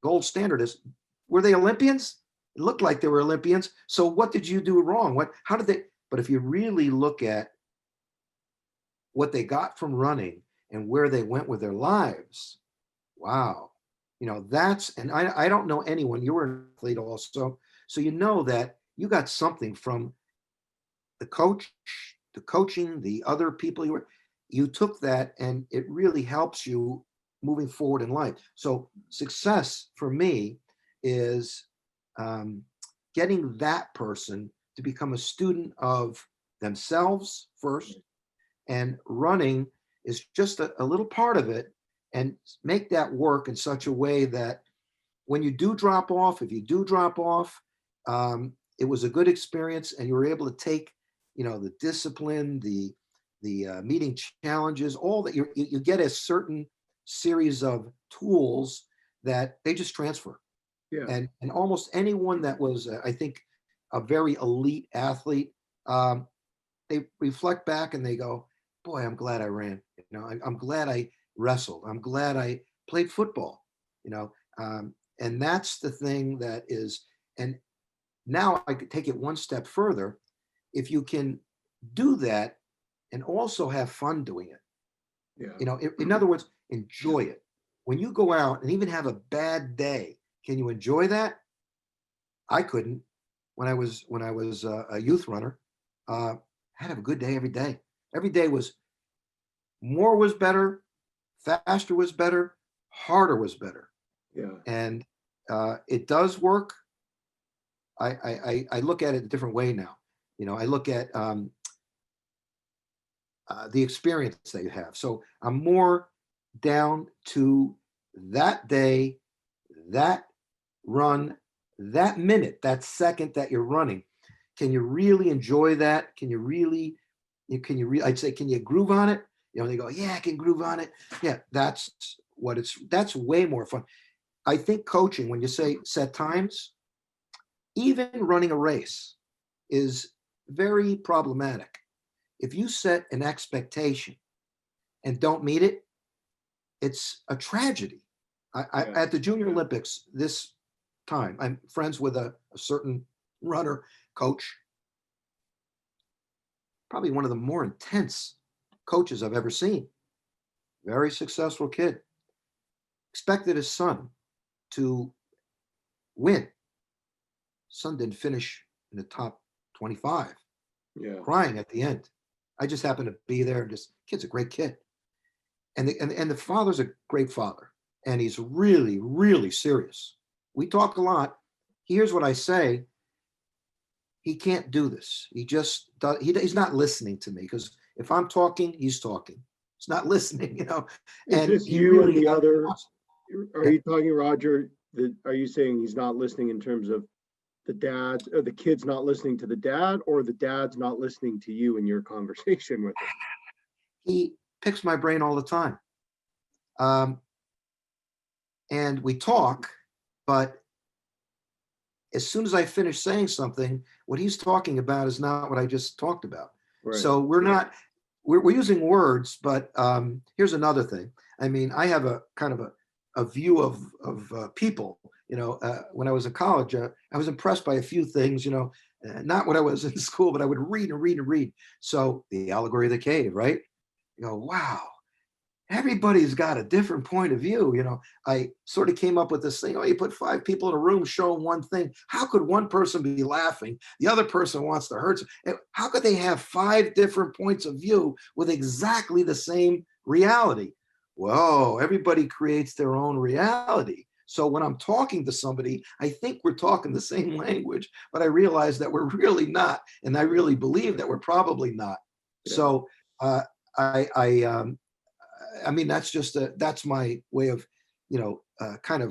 gold standard is, were they Olympians? It looked like they were Olympians. So what did you do wrong? How did they? But if you really look at what they got from running and where they went with their lives, wow. And I don't know anyone, you were an athlete also, so that you got something from the coach, the coaching, the other people you took that, and it really helps you moving forward in life. So success for me is getting that person to become a student of themselves first, and running is just a little part of it, and make that work in such a way that when you do drop off, if you do drop off, it was a good experience, and you were able to take, the discipline, the meeting challenges, all that you get a certain series of tools that they just transfer. Yeah. And almost anyone that was, I think, a very elite athlete, they reflect back and they go, boy, I'm glad I ran. I'm glad I wrestled. I'm glad I played football. And that's the thing that is. And now I could take it one step further. If you can do that and also have fun doing it, in other words, enjoy it. When you go out and even have a bad day, can you enjoy that? I couldn't when I was a youth runner. I had to have a good day every day. Every day was more was better, faster was better, harder was better. Yeah. And it does work. I look at it a different way now. I look at the experience that you have. So I'm more down to that day, that run, that minute, that second that you're running. Can you really enjoy that? Can you really, I'd say, can you groove on it? They go, yeah, I can groove on it. Yeah, that's way more fun. I think coaching, when you say set times, even running a race is very problematic. If you set an expectation and don't meet it, it's a tragedy. At the Junior Olympics this time, I'm friends with a certain runner coach, probably one of the more intense coaches I've ever seen. Very successful kid. Expected his son to win. Son didn't finish in the top 25. Yeah. Crying at the end. I just happened to be there. Kid's a great kid. And the father's a great father. And he's really, really serious. We talk a lot. Here's what I say. He can't do this. He just does. He's not listening to me, because if I'm talking, he's talking. He's not listening, Is this you really, and the other? Are you talking, Roger? Are you saying he's not listening in terms of the dad, or the kid's not listening to the dad, or the dad's not listening to you in your conversation with him? He picks my brain all the time. And we talk, but as soon as I finish saying something, what he's talking about is not what I just talked about. Right. So we're using words, but here's another thing. I mean, I have a kind of a view of people. When I was in college, I was impressed by a few things. Not when I was in school, but I would read and read and read. So the Allegory of the Cave, right? Wow, everybody's got a different point of view. I sort of came up with this thing. Oh, you put 5 people in a room showing one thing. How could one person be laughing? The other person wants to hurt. How could they have 5 different points of view with exactly the same reality? Well, everybody creates their own reality. So when I'm talking to somebody, I think we're talking the same language, but I realize that we're really not. And I really believe that we're probably not. Yeah. So I mean, that's my way of, I kind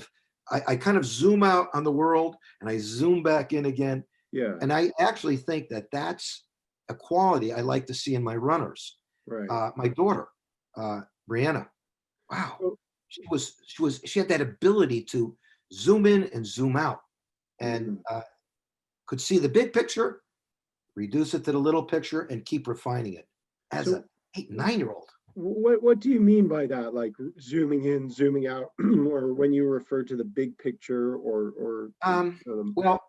of zoom out on the world and I zoom back in again. Yeah. And I actually think that that's a quality I like to see in my runners. Right. My daughter, Briana, wow, Oh. she had that ability to zoom in and zoom out and could see the big picture, reduce it to the little picture and keep refining it as an 8, 9-year-old. What do you mean by that? Like zooming in, zooming out, or when you refer to the big picture, or well,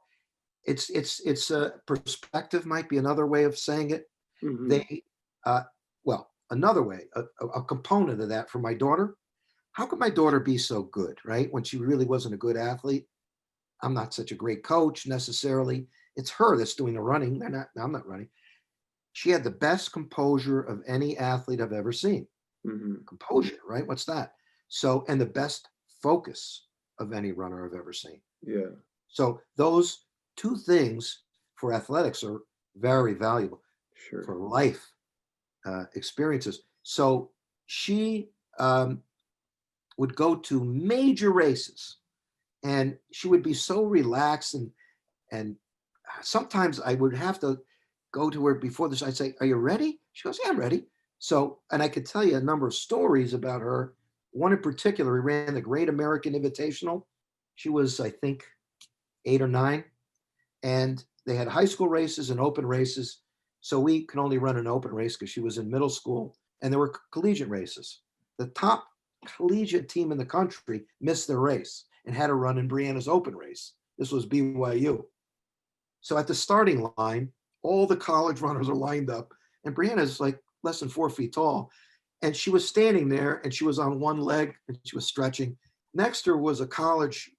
it's a perspective might be another way of saying it. They well, another way, a component of that for my daughter. How could my daughter be so good, right? When she really wasn't a good athlete. I'm not such a great coach necessarily. It's her that's doing the running. I'm not running. She had the best composure of any athlete I've ever seen. Composure, right? What's that? So, and the best focus of any runner I've ever seen. Yeah. So those 2 things for athletics are very valuable. Sure. For life experiences. So she would go to major races and she would be so relaxed and sometimes I would have to go to her before this. I'd say, "Are you ready?" She goes, "Yeah, I'm ready." So, and I could tell you a number of stories about her. One in particular, we ran the Great American Invitational. She was, I think, 8 or 9. And they had high school races and open races. So we could only run an open race because she was in middle school. And there were collegiate races. The top collegiate team in the country missed their race and had to run in Briana's open race. This was BYU. So at the starting line, all the college runners are lined up, and Briana's like less than 4 feet tall. And she was standing there and she was on one leg and she was stretching. Next to her was a college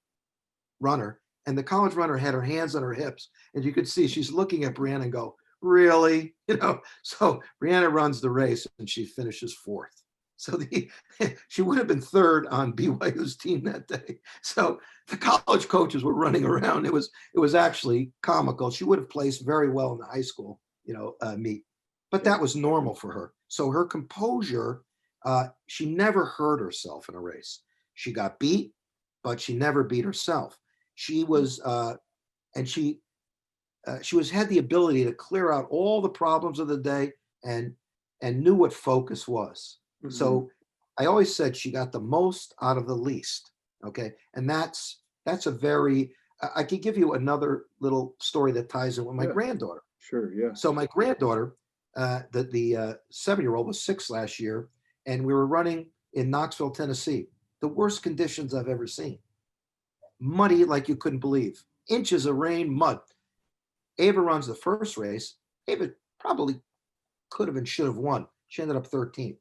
runner, and the college runner had her hands on her hips. And you could see she's looking at Briana and go, "Really?" So Briana runs the race and she finishes 4th. So she would have been 3rd on BYU's team that day. So the college coaches were running around. It was actually comical. She would have placed very well in the high school, meet, but that was normal for her. So her composure, she never hurt herself in a race. She got beat, but she never beat herself. She was, and she had the ability to clear out all the problems of the day and knew what focus was. So I always said she got the most out of the least. Okay. And that's a very, I could give you another little story that ties in with my granddaughter. Sure. Yeah. So my granddaughter, the 7-year-old was 6 last year, and we were running in Knoxville, Tennessee, the worst conditions I've ever seen. Muddy like you couldn't believe. Inches of rain, mud. Ava runs the first race. Ava probably could have and should have won. She ended up 13th.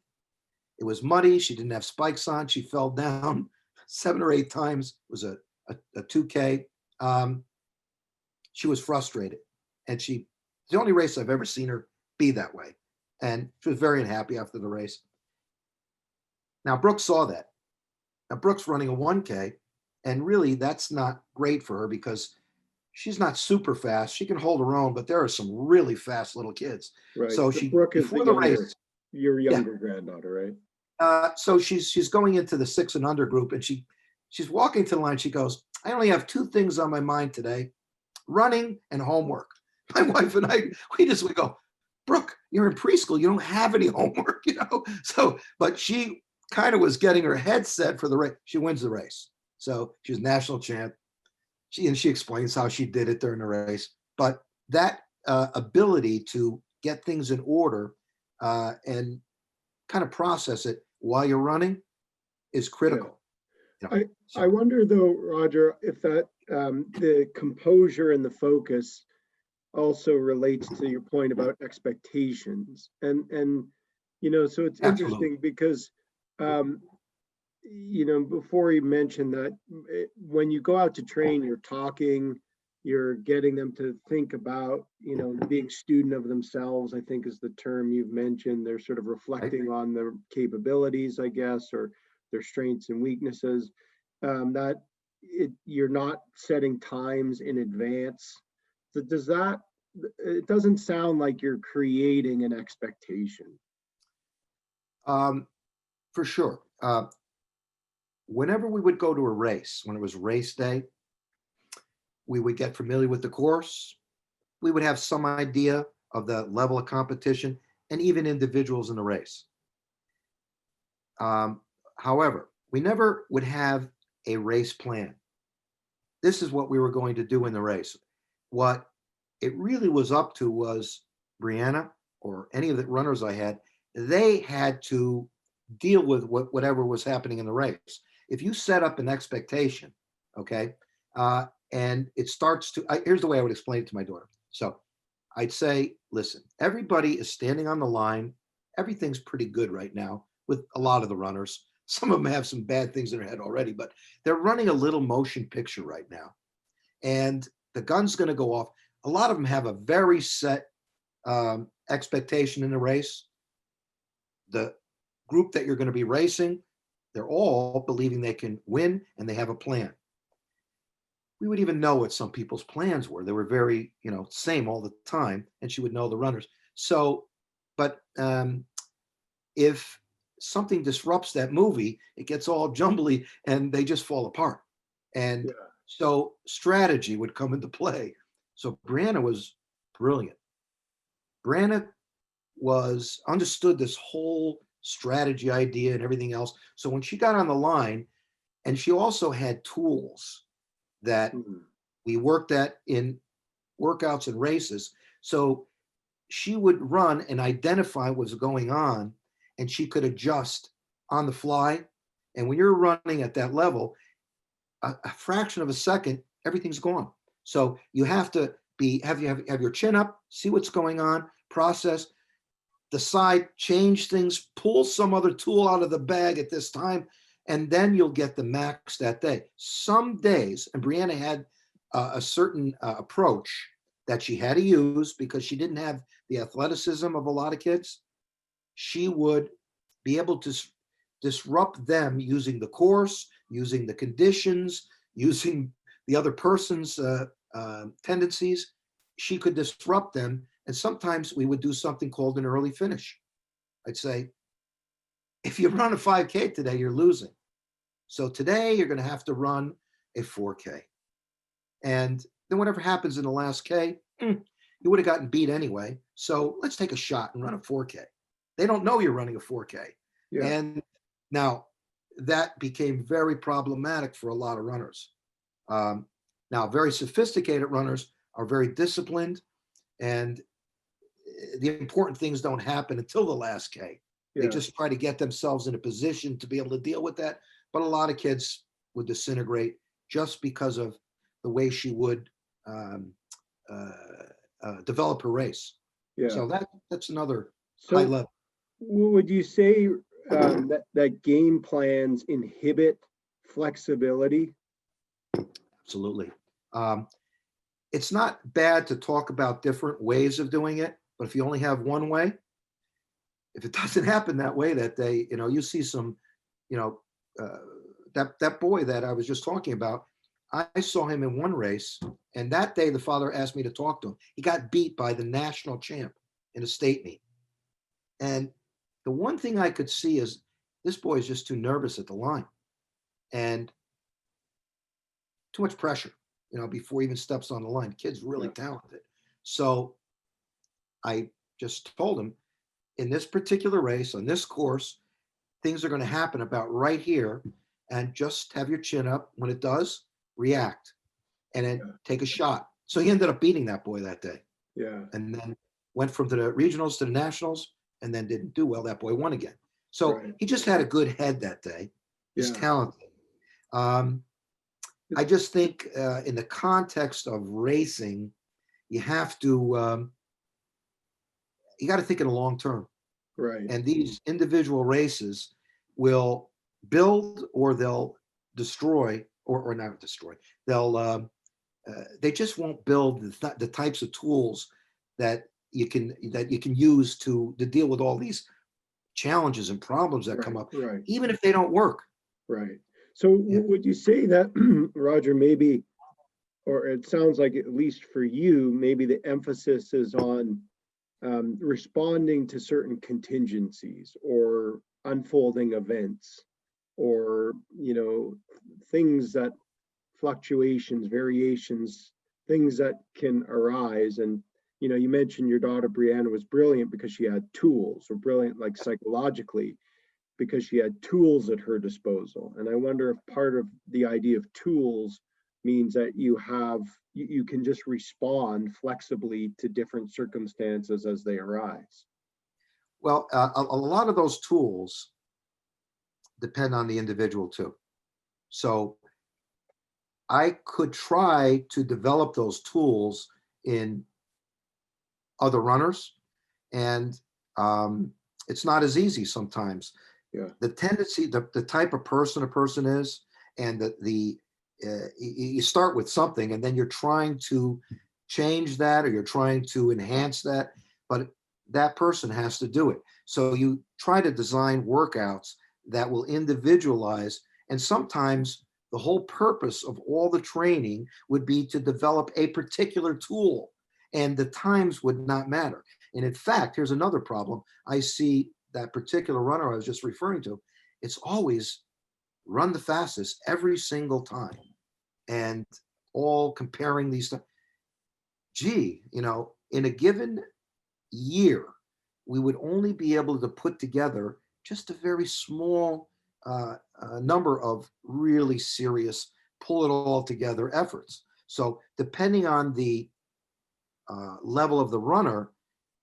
It was muddy. She didn't have spikes on. She fell down 7 or 8 times. It was a 2K. She was frustrated. And it's the only race I've ever seen her be that way. And she was very unhappy after the race. Now, Brooke saw that. Now, Brooke's running a 1K. And really, that's not great for her because she's not super fast. She can hold her own, but there are some really fast little kids. Right. So Brooke is before the race, your younger granddaughter, right? So she's going into the 6 and under group, and she's walking to the line. She goes, "I only have 2 things on my mind today: running and homework." My wife and I, we go, "Brooke, you're in preschool. You don't have any homework, So, but she kind of was getting her head set for the race. She wins the race. So she's national champ. She explains how she did it during the race. But that ability to get things in order and kind of process it while you're running is critical. I wonder though, Roger, if that the composure and the focus also relates to your point about expectations. And so it's Absolutely. interesting because before you mentioned that when you go out to train, you're talking, you're getting them to think about, being student of themselves, I think is the term you've mentioned. They're sort of Right? reflecting on their capabilities, I guess, or their strengths and weaknesses. You're not setting times in advance. Does that, it doesn't sound like you're creating an expectation. Um, for sure. Whenever we would go to a race, when it was race day, we would get familiar with the course. We would have some idea of the level of competition and even individuals in the race. However, we never would have a race plan. This is what we were going to do in the race. What it really was up to was Briana or any of the runners I had, they had to deal with whatever was happening in the race. If you set up an expectation, okay, and it starts to, here's the way I would explain it to my daughter. So I'd say, listen, everybody is standing on the line. Everything's pretty good right now with a lot of the runners. Some of them have some bad things in their head already, but they're running a little motion picture right now. And the gun's going to go off. A lot of them have a very set expectation in the race. The group that you're going to be racing, they're all believing they can win and they have a plan. We would even know what some people's plans were. They were very, same all the time, and she would know the runners. So, but if something disrupts that movie, it gets all jumbly and they just fall apart. And so strategy would come into play. So Briana was brilliant. Briana was understood this whole strategy idea and everything else. So when she got on the line, and she also had tools that we worked at in workouts and races. So she would run and identify what's going on, and she could adjust on the fly. And when you're running at that level, a fraction of a second, everything's gone. So you have to have your chin up, see what's going on, process, decide, change things, pull some other tool out of the bag at this time, and then you'll get the max that day. Some days, and Briana had a certain approach that she had to use because she didn't have the athleticism of a lot of kids. She would be able to disrupt them using the course, using the conditions, using the other person's tendencies. She could disrupt them. And sometimes we would do something called an early finish. I'd say, if you run a 5K today, you're losing. So today you're going to have to run a 4K. And then whatever happens in the last K, you would have gotten beat anyway. So let's take a shot and run a 4K. They don't know you're running a 4K. Yeah. And now that became very problematic for a lot of runners. Now, very sophisticated runners are very disciplined, and the important things don't happen until the last K. Yeah. They just try to get themselves in a position to be able to deal with that. But a lot of kids would disintegrate just because of the way she would develop her race. Yeah. So that's another high level. Would you say that game plans inhibit flexibility? Absolutely. It's not bad to talk about different ways of doing it, but if you only have one way, if it doesn't happen that way that day, you see some, that boy that I was just talking about, I saw him in one race, and that day the father asked me to talk to him. He got beat by the national champ in a state meet. And the one thing I could see is this boy is just too nervous at the line and too much pressure, before he even steps on the line. The kid's really talented. So I just told him, in this particular race, on this course, things are going to happen about right here, and just have your chin up. When it does, react, and then take a shot. So he ended up beating that boy that day. Yeah. And then went from the regionals to the nationals, and then didn't do well. That boy won again. So he just had a good head that day. He's talented. I just think in the context of racing, you have to, you got to think in the long term. Right. And these individual races will build or they'll destroy or not destroy. They just won't build the types of tools that you can use to deal with all these challenges and problems that come up, Right. even if they don't work. Right. So Yeah. would you say that, Roger, maybe, or it sounds like at least for you, maybe the emphasis is on responding to certain contingencies or unfolding events or, things that fluctuations, variations, things that can arise. And, you mentioned your daughter Briana was brilliant because she had tools, or brilliant like psychologically because she had tools at her disposal. And I wonder if part of the idea of tools means that you can just respond flexibly to different circumstances as they arise. Well, a lot of those tools depend on the individual too. So I could try to develop those tools in other runners, and it's not as easy sometimes. Yeah. The tendency, the type of person a person is, and you start with something, and then you're trying to change that, or you're trying to enhance that, but that person has to do it. So you try to design workouts that will individualize, and sometimes the whole purpose of all the training would be to develop a particular tool, and the times would not matter. And in fact, here's another problem. I see that particular runner I was just referring to, it's always run the fastest every single time, and all comparing these. Gee, in a given year, we would only be able to put together just a very small number of really serious, pull it all together efforts. So depending on the level of the runner,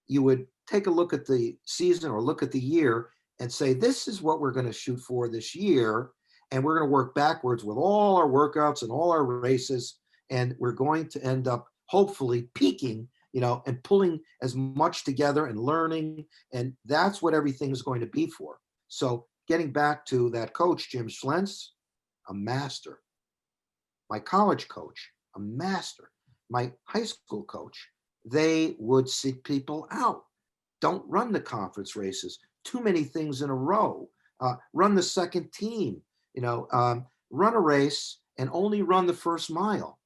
you would take a look at the season or look at the year and say, this is what we're going to shoot for this year. And we're going to work backwards with all our workouts and all our races. And we're going to end up hopefully peaking, and pulling as much together and learning. And that's what everything is going to be for. So getting back to that coach, Jim Schlentz, a master. My college coach, a master. My high school coach, they would seek people out. Don't run the conference races. Too many things in a row. Run the second team. Run a race and only run the first mile.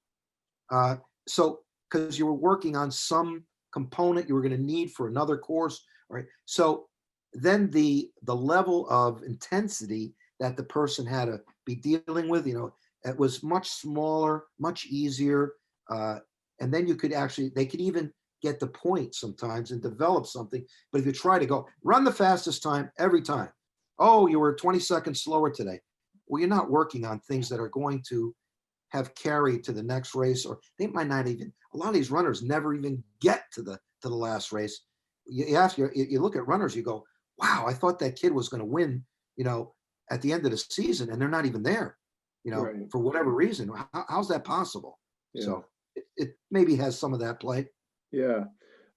So because you were working on some component you were going to need for another course, right? So then the level of intensity that the person had to be dealing with, it was much smaller, much easier. And then they could even get the point sometimes and develop something. But if you try to go run the fastest time every time, oh, you were 20 seconds slower today. Well, you're not working on things that are going to have carried to the next race, or they might not even, a lot of these runners never even get to the last race. You look at runners, you go, wow, I thought that kid was going to win, at the end of the season, and they're not even there, Right. for whatever reason. How's that possible? Yeah. So it maybe has some of that play. Yeah.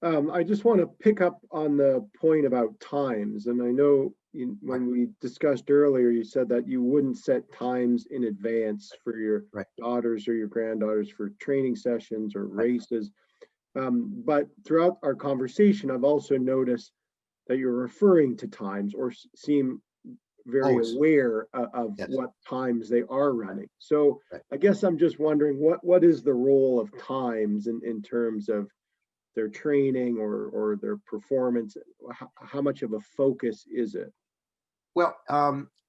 I just want to pick up on the point about times. And I know when we discussed earlier, you said that you wouldn't set times in advance for your daughters or your granddaughters for training sessions or races. But throughout our conversation, I've also noticed that you're referring to times or seem very aware of what times they are running. So I guess I'm just wondering what is the role of times in terms of their training or their performance? How much of a focus is it? Well,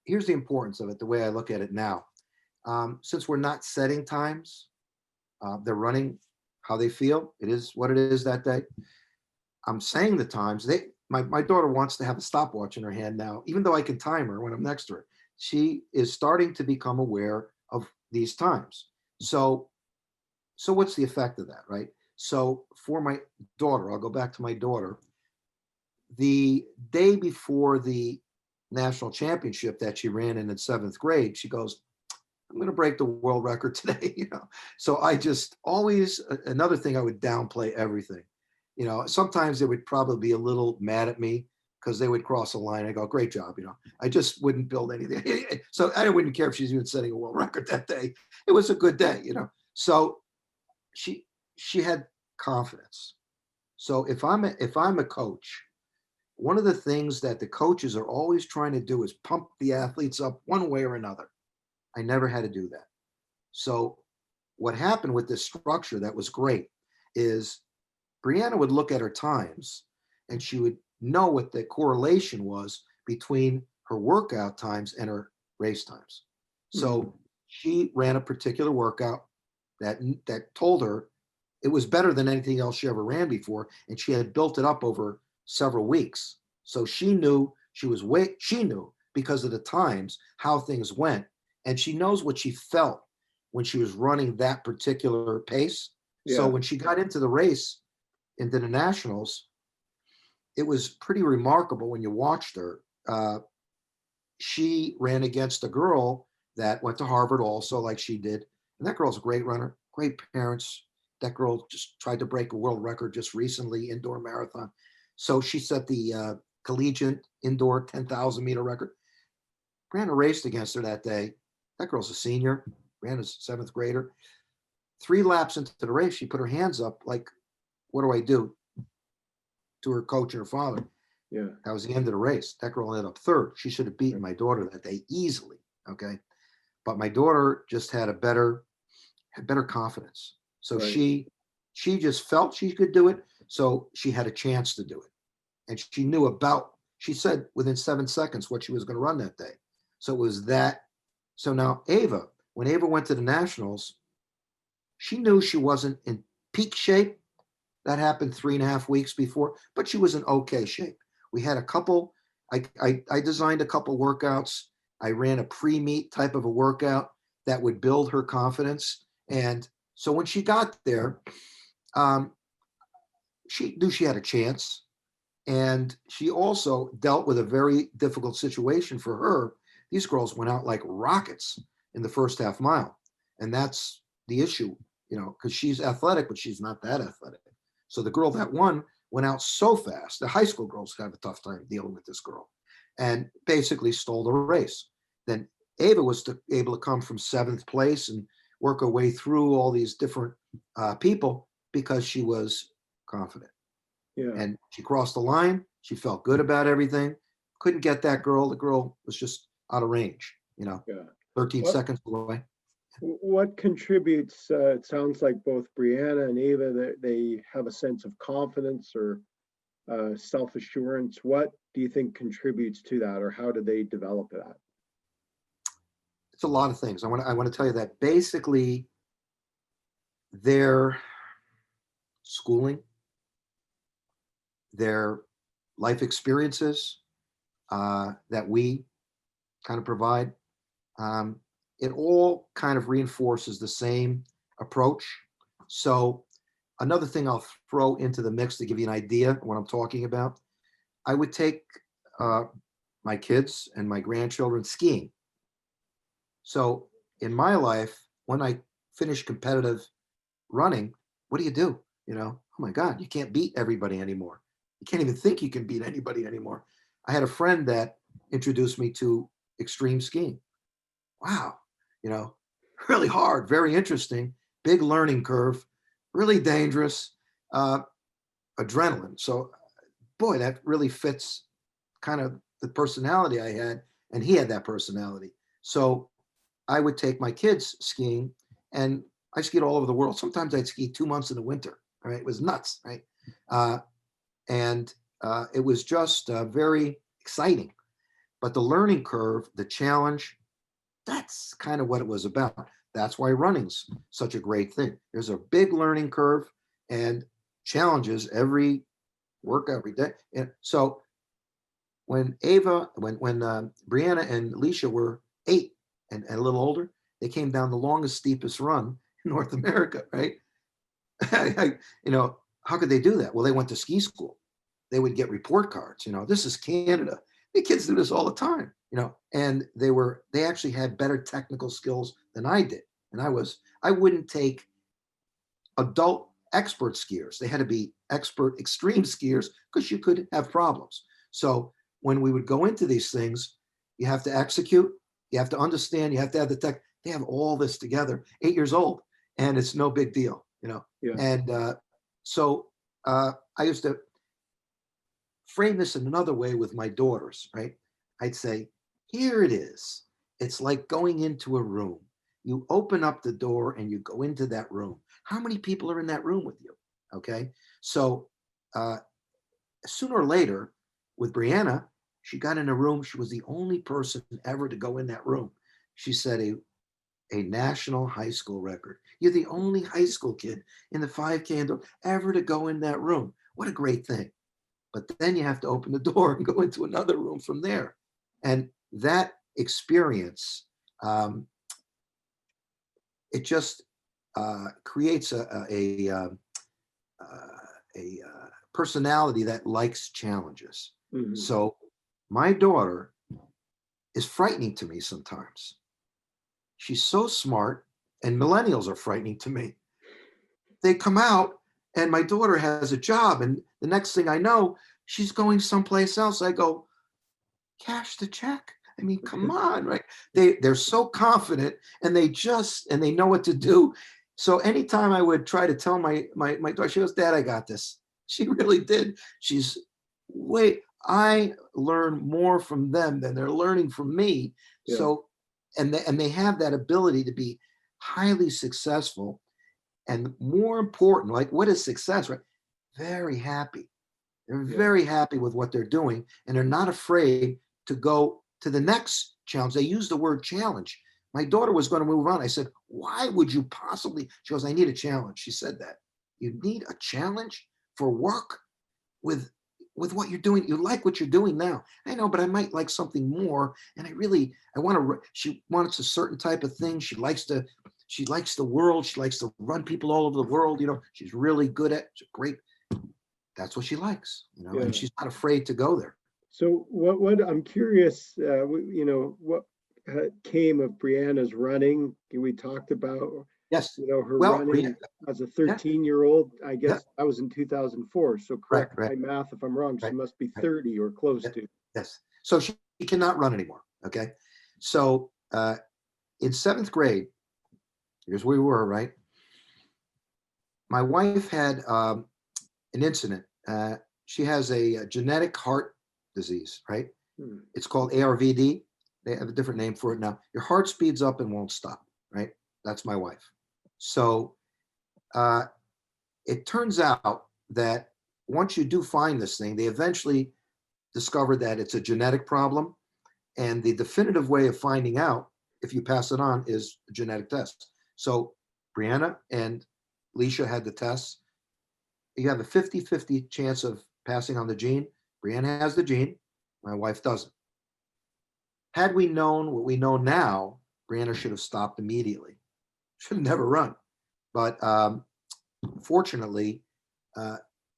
here's the importance of it, the way I look at it now. Since we're not setting times, they're running how they feel. It is what it is that day. I'm saying the times. My daughter wants to have a stopwatch in her hand now, even though I can time her when I'm next to her. She is starting to become aware of these times. So what's the effect of that, right? So for my daughter, I'll go back to my daughter. The day before the national championship that she ran in 7th grade, she goes, I'm going to break the world record today, So I just always, another thing, I would downplay everything. Sometimes they would probably be a little mad at me because they would cross a line. I go, great job. I just wouldn't build anything. So I wouldn't care if she's even setting a world record that day. It was a good day, So she had confidence. So if I'm a coach, one of the things that the coaches are always trying to do is pump the athletes up one way or another. I never had to do that. So what happened with this structure that was great is Briana would look at her times and she would know what the correlation was between her workout times and her race times. So she ran a particular workout that told her it was better than anything else she ever ran before, and she had built it up over several weeks. So she knew she knew because of the times how things went, and she knows what she felt when she was running that particular pace. Yeah. So when she got into the race, into the nationals, it was pretty remarkable when you watched her. She ran against a girl that went to Harvard also, like she did. And that girl's a great runner, great parents. That girl just tried to break a world record just recently, indoor marathon. So she set the collegiate indoor 10,000 meter record. Briana raced against her that day. That girl's a senior. Briana's a 7th grader. 3 laps into the race, she put her hands up like, what do I do? To her coach and her father. Yeah. That was the end of the race. That girl ended up 3rd. She should have beaten my daughter that day easily. Okay. But my daughter just had better confidence. So she just felt she could do it. So she had a chance to do it. And she said within 7 seconds what she was going to run that day. So it was that. So now when Ava went to the nationals, she knew she wasn't in peak shape. That happened 3.5 weeks before, but she was in okay shape. We had a couple, I designed a couple workouts. I ran a pre-meet type of a workout that would build her confidence. And so when she got there, she knew she had a chance. And she also dealt with a very difficult situation for her. These girls went out like rockets in the first half mile. And that's the issue, because she's athletic, but she's not that athletic. So the girl that won went out so fast. The high school girls have a tough time dealing with this girl and basically stole the race. Then Ava was able to come from 7th place and work her way through all these different people because she was confident. Yeah. And she crossed the line. She felt good about everything. Couldn't get that girl. The girl was just out of range, 13 seconds away. What contributes, it sounds like both Briana and Ava, they have a sense of confidence or self-assurance. What do you think contributes to that, or how do they develop that? It's a lot of things. I want to tell you that basically their schooling, their life experiences that we kind of provide, it all kind of reinforces the same approach. So another thing I'll throw into the mix to give you an idea of what I'm talking about, I would take my kids and my grandchildren skiing. So in my life, when I finish competitive running, what do? Oh my God, you can't beat everybody anymore. You can't even think you can beat anybody anymore. I had a friend that introduced me to extreme skiing. Wow. Really hard, very interesting, big learning curve, really dangerous, adrenaline. So, boy, that really fits kind of the personality I had, and he had that personality. So I would take my kids skiing, and I skied all over the world. Sometimes I'd ski 2 months in the winter, right? It was nuts, right? And it was just very exciting. But the learning curve, the challenge, that's kind of what it was about. That's why running's such a great thing. There's a big learning curve and challenges every workout every day. And so when Briana and Alicia were 8 and a little older, they came down the longest, steepest run in North America, right? How could they do that? Well, they went to ski school. They would get report cards. This is Canada. The kids do this all the time, and they actually had better technical skills than I did. And I wouldn't take adult expert skiers. They had to be expert extreme skiers because you could have problems. So when we would go into these things, you have to execute, you have to understand, you have to have the tech. They have all this together, 8 years old, and it's no big deal, Yeah. And so I used to frame this in another way with my daughters, right? I'd say, here it is. It's like going into a room. You open up the door and you go into that room. How many people are in that room with you? Okay. So sooner or later, with Briana, she got in a room. She was the only person ever to go in that room. She said a national high school record. You're the only high school kid in the 5K ever to go in that room. What a great thing. But then you have to open the door and go into another room from there. And that experience, it just creates a personality that likes challenges. Mm-hmm. So my daughter is frightening to me sometimes. She's so smart, and millennials are frightening to me. They come out and my daughter has a job, and the next thing I know, she's going someplace else. I go, cash the check. I mean, come on, right? They're so confident, and they know what to do. So anytime I would try to tell my daughter, she goes, Dad, I got this. She really did. I learn more from them than they're learning from me. Yeah. So, and they have that ability to be highly successful, and more important, like, what is success, right? Very happy. They're very happy with what they're doing, and they're not afraid to go to the next challenge. They use the word challenge. My daughter was going to move on. I said, why would you possibly? She goes, I need a challenge. She said that. You need a challenge for work with what you're doing. You like what you're doing now. I know, but I might like something more. And I want to, she wants a certain type of thing. She likes the world. She likes to run people all over the world. She's really good at, she's great. That's what she likes, and she's not afraid to go there. So what I'm curious, what came of Briana's running? We talked about, yes, her running as a 13-year-old. I guess that was in 2004. So correct my math if I'm wrong. She must be 30 or close to. Yes. So she cannot run anymore. Okay. So in 7th grade, here's where we were, right? My wife had an incident. She has a genetic heart disease, right? It's called ARVD. They have a different name for it now. Your heart speeds up and won't stop, right? That's my wife. So it turns out that once you do find this thing, they eventually discovered that it's a genetic problem. And the definitive way of finding out if you pass it on is a genetic test. So Briana and Leisha had the tests. You have a 50-50 chance of passing on the gene. Briana has the gene. My wife doesn't. Had we known what we know now, Briana should have stopped immediately. Should have never run. But fortunately,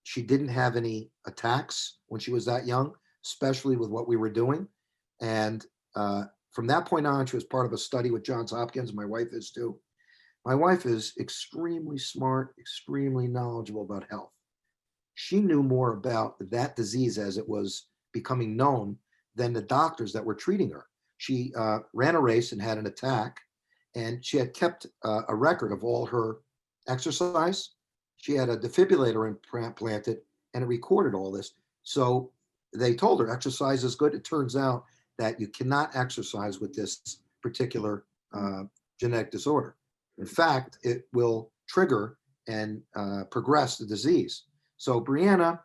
she didn't have any attacks when she was that young, especially with what we were doing. And from that point on, she was part of a study with Johns Hopkins. My wife is too. My wife is extremely smart, extremely knowledgeable about health. She knew more about that disease as it was becoming known than the doctors that were treating her. She ran a race and had an attack, and she had kept a record of all her exercise. She had a defibrillator implanted, and it recorded all this. So they told her exercise is good. It turns out that you cannot exercise with this particular genetic disorder. In fact, it will trigger and progress the disease. So Briana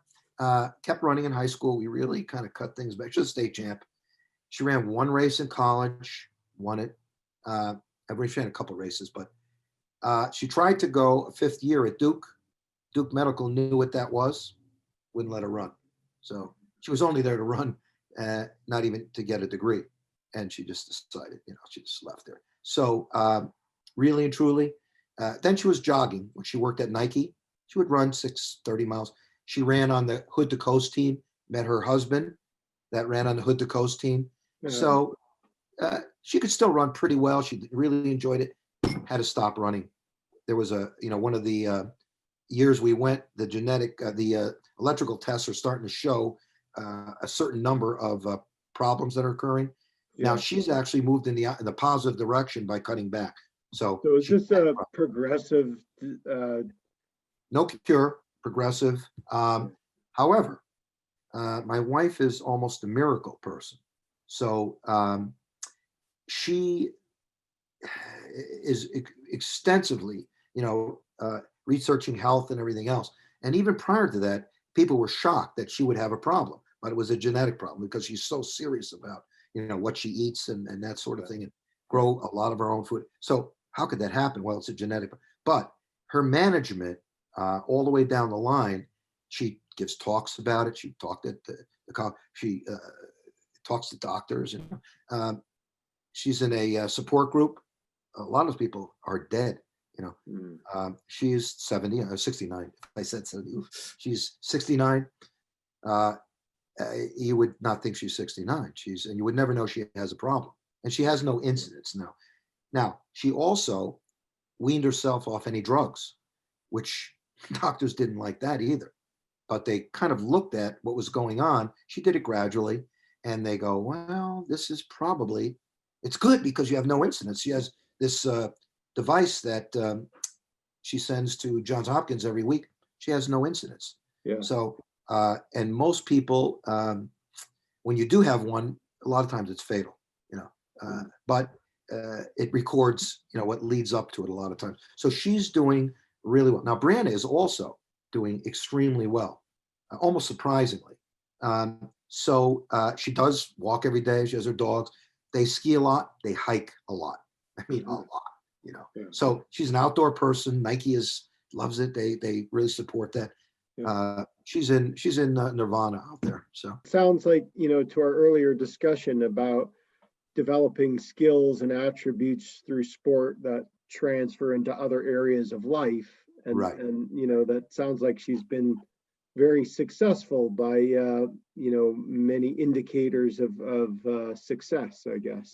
kept running in high school. We really kind of cut things back. She was a state champ. She ran one race in college, won it. She ran a couple races, but she tried to go a 5th year at Duke. Duke Medical knew what that was, wouldn't let her run. So she was only there to run, not even to get a degree. And she just decided, she just left there. So really and truly, then she was jogging when she worked at Nike. She would run 30 miles. She ran on the Hood to Coast team, met her husband. that ran on the Hood to Coast team. Uh, So she could still run pretty well. She really enjoyed it. Had to stop running. There was one of the years we went, the electrical tests are starting to show a certain number of problems that are occurring. Now yeah. she's actually moved in the positive direction by cutting back. So So is this a progressive? no cure, progressive. However, my wife is almost a miracle person. So she is extensively, researching health and everything else. And even prior to that, people were shocked that she would have a problem, but it was a genetic problem because she's so serious about, what she eats and that sort of thing, and grow a lot of her own food. So how could that happen? Well, it's a genetic, but her management, all the way down the line, she gives talks about it. She talked at she talks to doctors, and she's in a support group. A lot of people are dead. She is 70, 69. I said 70. She's 69. You would not think she's 69. And you would never know she has a problem. And she has no incidents now. Now, she also weaned herself off any drugs, which doctors didn't like that either. But they kind of looked at what was going on. She did it gradually. And they go, well, this is probably, it's good because you have no incidents. She has this device that she sends to Johns Hopkins every week. She has no incidents. Yeah. So, and most people, when you do have one, a lot of times it's fatal, but it records, what leads up to it a lot of times. So she's doing really well. Now, Briana is also doing extremely well, almost surprisingly. So she does walk every day. She has her dogs. They ski a lot. They hike a lot. I mean, a lot, Yeah. So she's an outdoor person. Nike loves it. They really support that. Yeah. She's in nirvana out there. So Sounds like, to our earlier discussion about developing skills and attributes through sport that transfer into other areas of life. And, right. and that sounds like she's been very successful by, many indicators of success, I guess.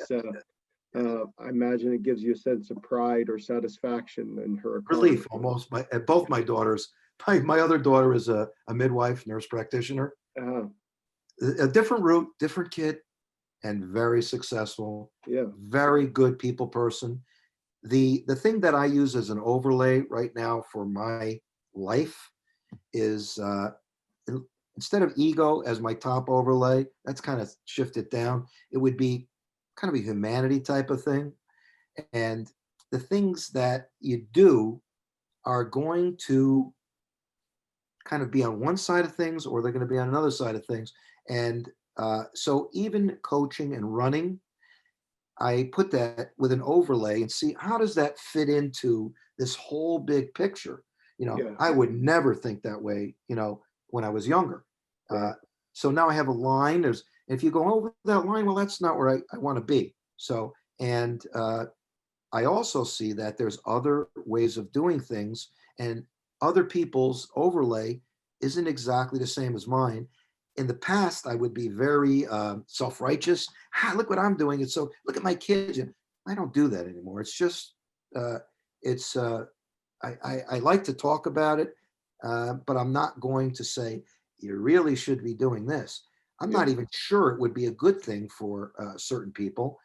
I imagine it gives you a sense of pride or satisfaction in her Relief almost. Both my daughters, my other daughter is a midwife, nurse practitioner. A different route, different kid, and very successful. Yeah. Very good people person. The thing that I use as an overlay right now for my life is instead of ego as my top overlay, that's kind of shifted down. It would be kind of a humanity type of thing. And the things that you do are going to kind of be on one side of things, or they're going to be on another side of things. And so even coaching and running, I put that with an overlay and see how does that fit into this whole big picture. Yeah. I would never think that way, when I was younger. Right. So now I have a line. If you go over that line, well, that's not where I want to be. So, and I also see that there's other ways of doing things, and other people's overlay isn't exactly the same as mine. In the past, I would be very self-righteous. Look what I'm doing. And so look at my kids. And I don't do that anymore. It's just, I like to talk about it, but I'm not going to say, you really should be doing this. I'm not even sure it would be a good thing for certain people.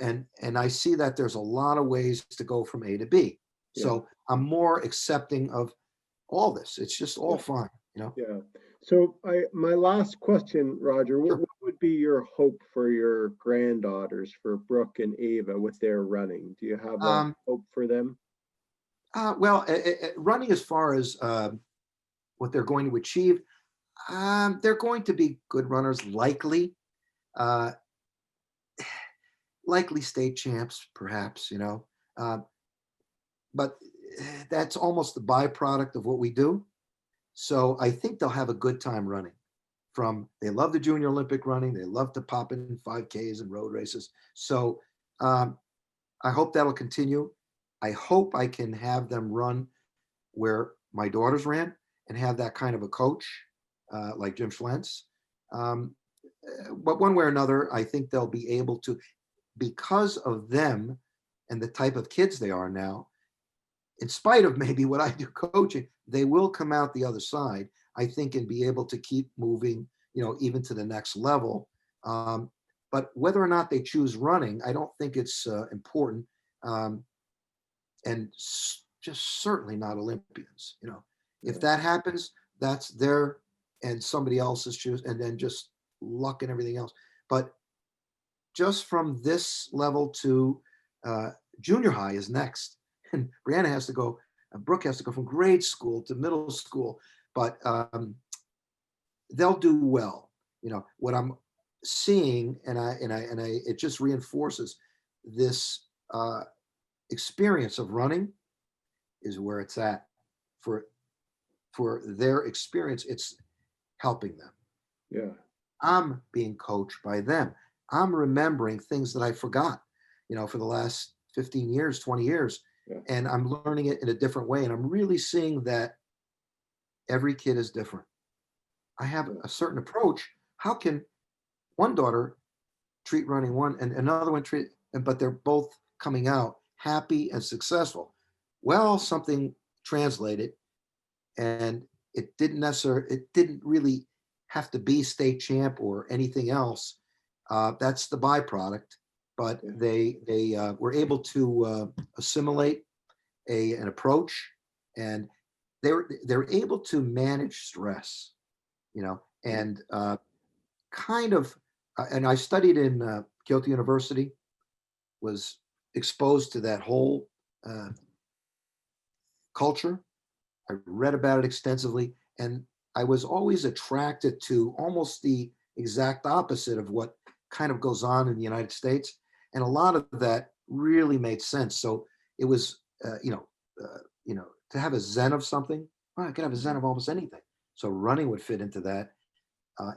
And I see that there's a lot of ways to go from A to B. So I'm more accepting of all this. It's just all fine, Yeah. So my last question, Roger, Sure. what would be your hope for your granddaughters, for Brooke and Ava, with their running? Do you have a hope for them? Well, running as far as what they're going to achieve, they're going to be good runners, likely. Likely state champs, perhaps, but that's almost the byproduct of what we do. So I think they'll have a good time running. They love the junior Olympic running. They love to pop in 5Ks and road races. So I hope that'll continue. I hope I can have them run where my daughters ran and have that kind of a coach like Jim Schlentz. but one way or another, I think they'll be able to, because of them and the type of kids they are now, in spite of maybe what I do coaching, they will come out the other side, I think, and be able to keep moving, even to the next level. But whether or not they choose running, I don't think it's important. And just certainly not Olympians. If that happens, that's their and somebody else's choose, and then just luck and everything else. But just from this level to junior high is next. And Briana has to go, Brooke has to go from grade school to middle school, but they'll do well. What I'm seeing, and it just reinforces this experience of running is where it's at for their experience. It's helping them. Yeah. I'm being coached by them. I'm remembering things that I forgot, for the last 15 years, 20 years. Yeah. And I'm learning it in a different way. And I'm really seeing that every kid is different. I have a certain approach. How can one daughter treat running one and another one treat, but they're both coming out happy and successful? Well, something translated, and it didn't really have to be state champ or anything else. That's the byproduct. But they were able to assimilate an approach, and they're able to manage stress, and kind of. And I studied in Kyoto University, was exposed to that whole culture. I read about it extensively, and I was always attracted to almost the exact opposite of what kind of goes on in the United States. And a lot of that really made sense. So it was, to have a zen of something, well, I could have a zen of almost anything. So running would fit into that.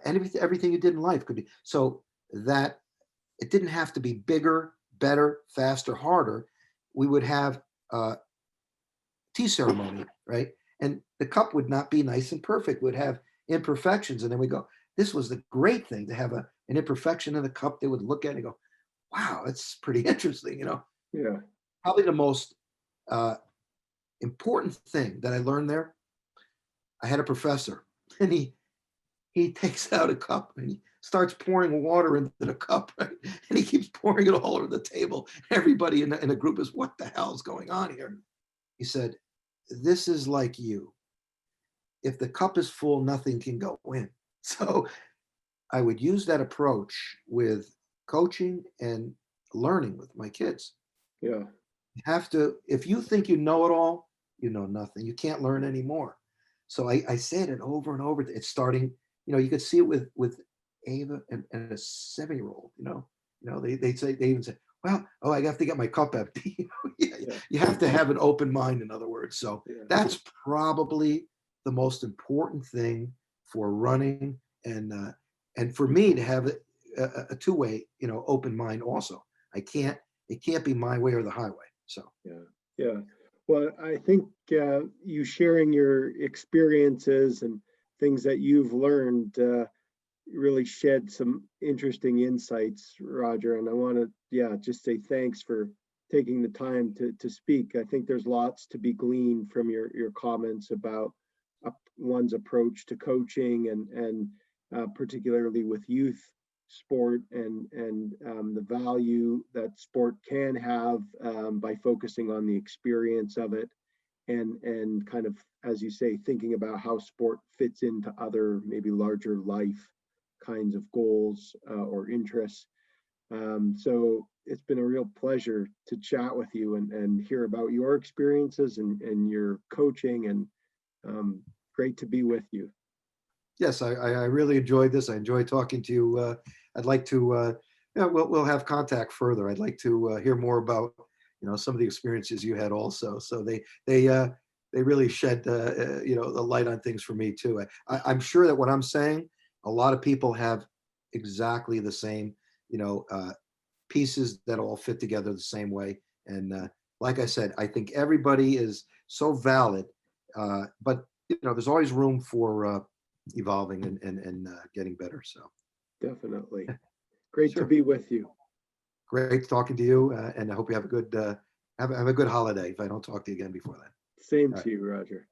And everything you did in life could be. So that it didn't have to be bigger, better, faster, harder. We would have tea ceremony, right? And the cup would not be nice and perfect. We'd have imperfections. And then we go, this was the great thing to have an imperfection in the cup. They would look at it and go, wow, that's pretty interesting, Yeah. Probably the most important thing that I learned there, I had a professor, and he takes out a cup and he starts pouring water into the cup, right? And he keeps pouring it all over the table. Everybody in the group is, what the hell is going on here? He said, this is like you. If the cup is full, nothing can go in. So I would use that approach with coaching and learning with my kids. Yeah. You have to, if you think you know it all, you know nothing. You can't learn anymore. So I said it over and over. It's starting, you could see it with Ava and a 7-year-old, they even say, well, I have to get my cup empty. You have to have an open mind, in other words. So that's probably the most important thing for running, and for me to have a two-way, open mind also. It can't be my way or the highway. So yeah. Well, I think you sharing your experiences and things that you've learned really shed some interesting insights, Roger. And I want to, just say thanks for taking the time to speak. I think there's lots to be gleaned from your comments about one's approach to coaching and particularly with youth sport and the value that sport can have by focusing on the experience of it and kind of, as you say, thinking about how sport fits into other maybe larger life kinds of goals or interests. So it's been a real pleasure to chat with you and hear about your experiences and your coaching, and great to be with you. Yes, I really enjoyed this. I enjoyed talking to you. I'd like to, we'll have contact further. I'd like to hear more about, some of the experiences you had also. So they really shed, the light on things for me too. I'm sure that what I'm saying, a lot of people have exactly the same, pieces that all fit together the same way. And like I said, I think everybody is so valid, but there's always room for evolving and getting better. So Definitely. Great to Sure. be with you. Great talking to you, and I hope you have a good have a good holiday if I don't talk to you again before then. Same All to right. you, Roger.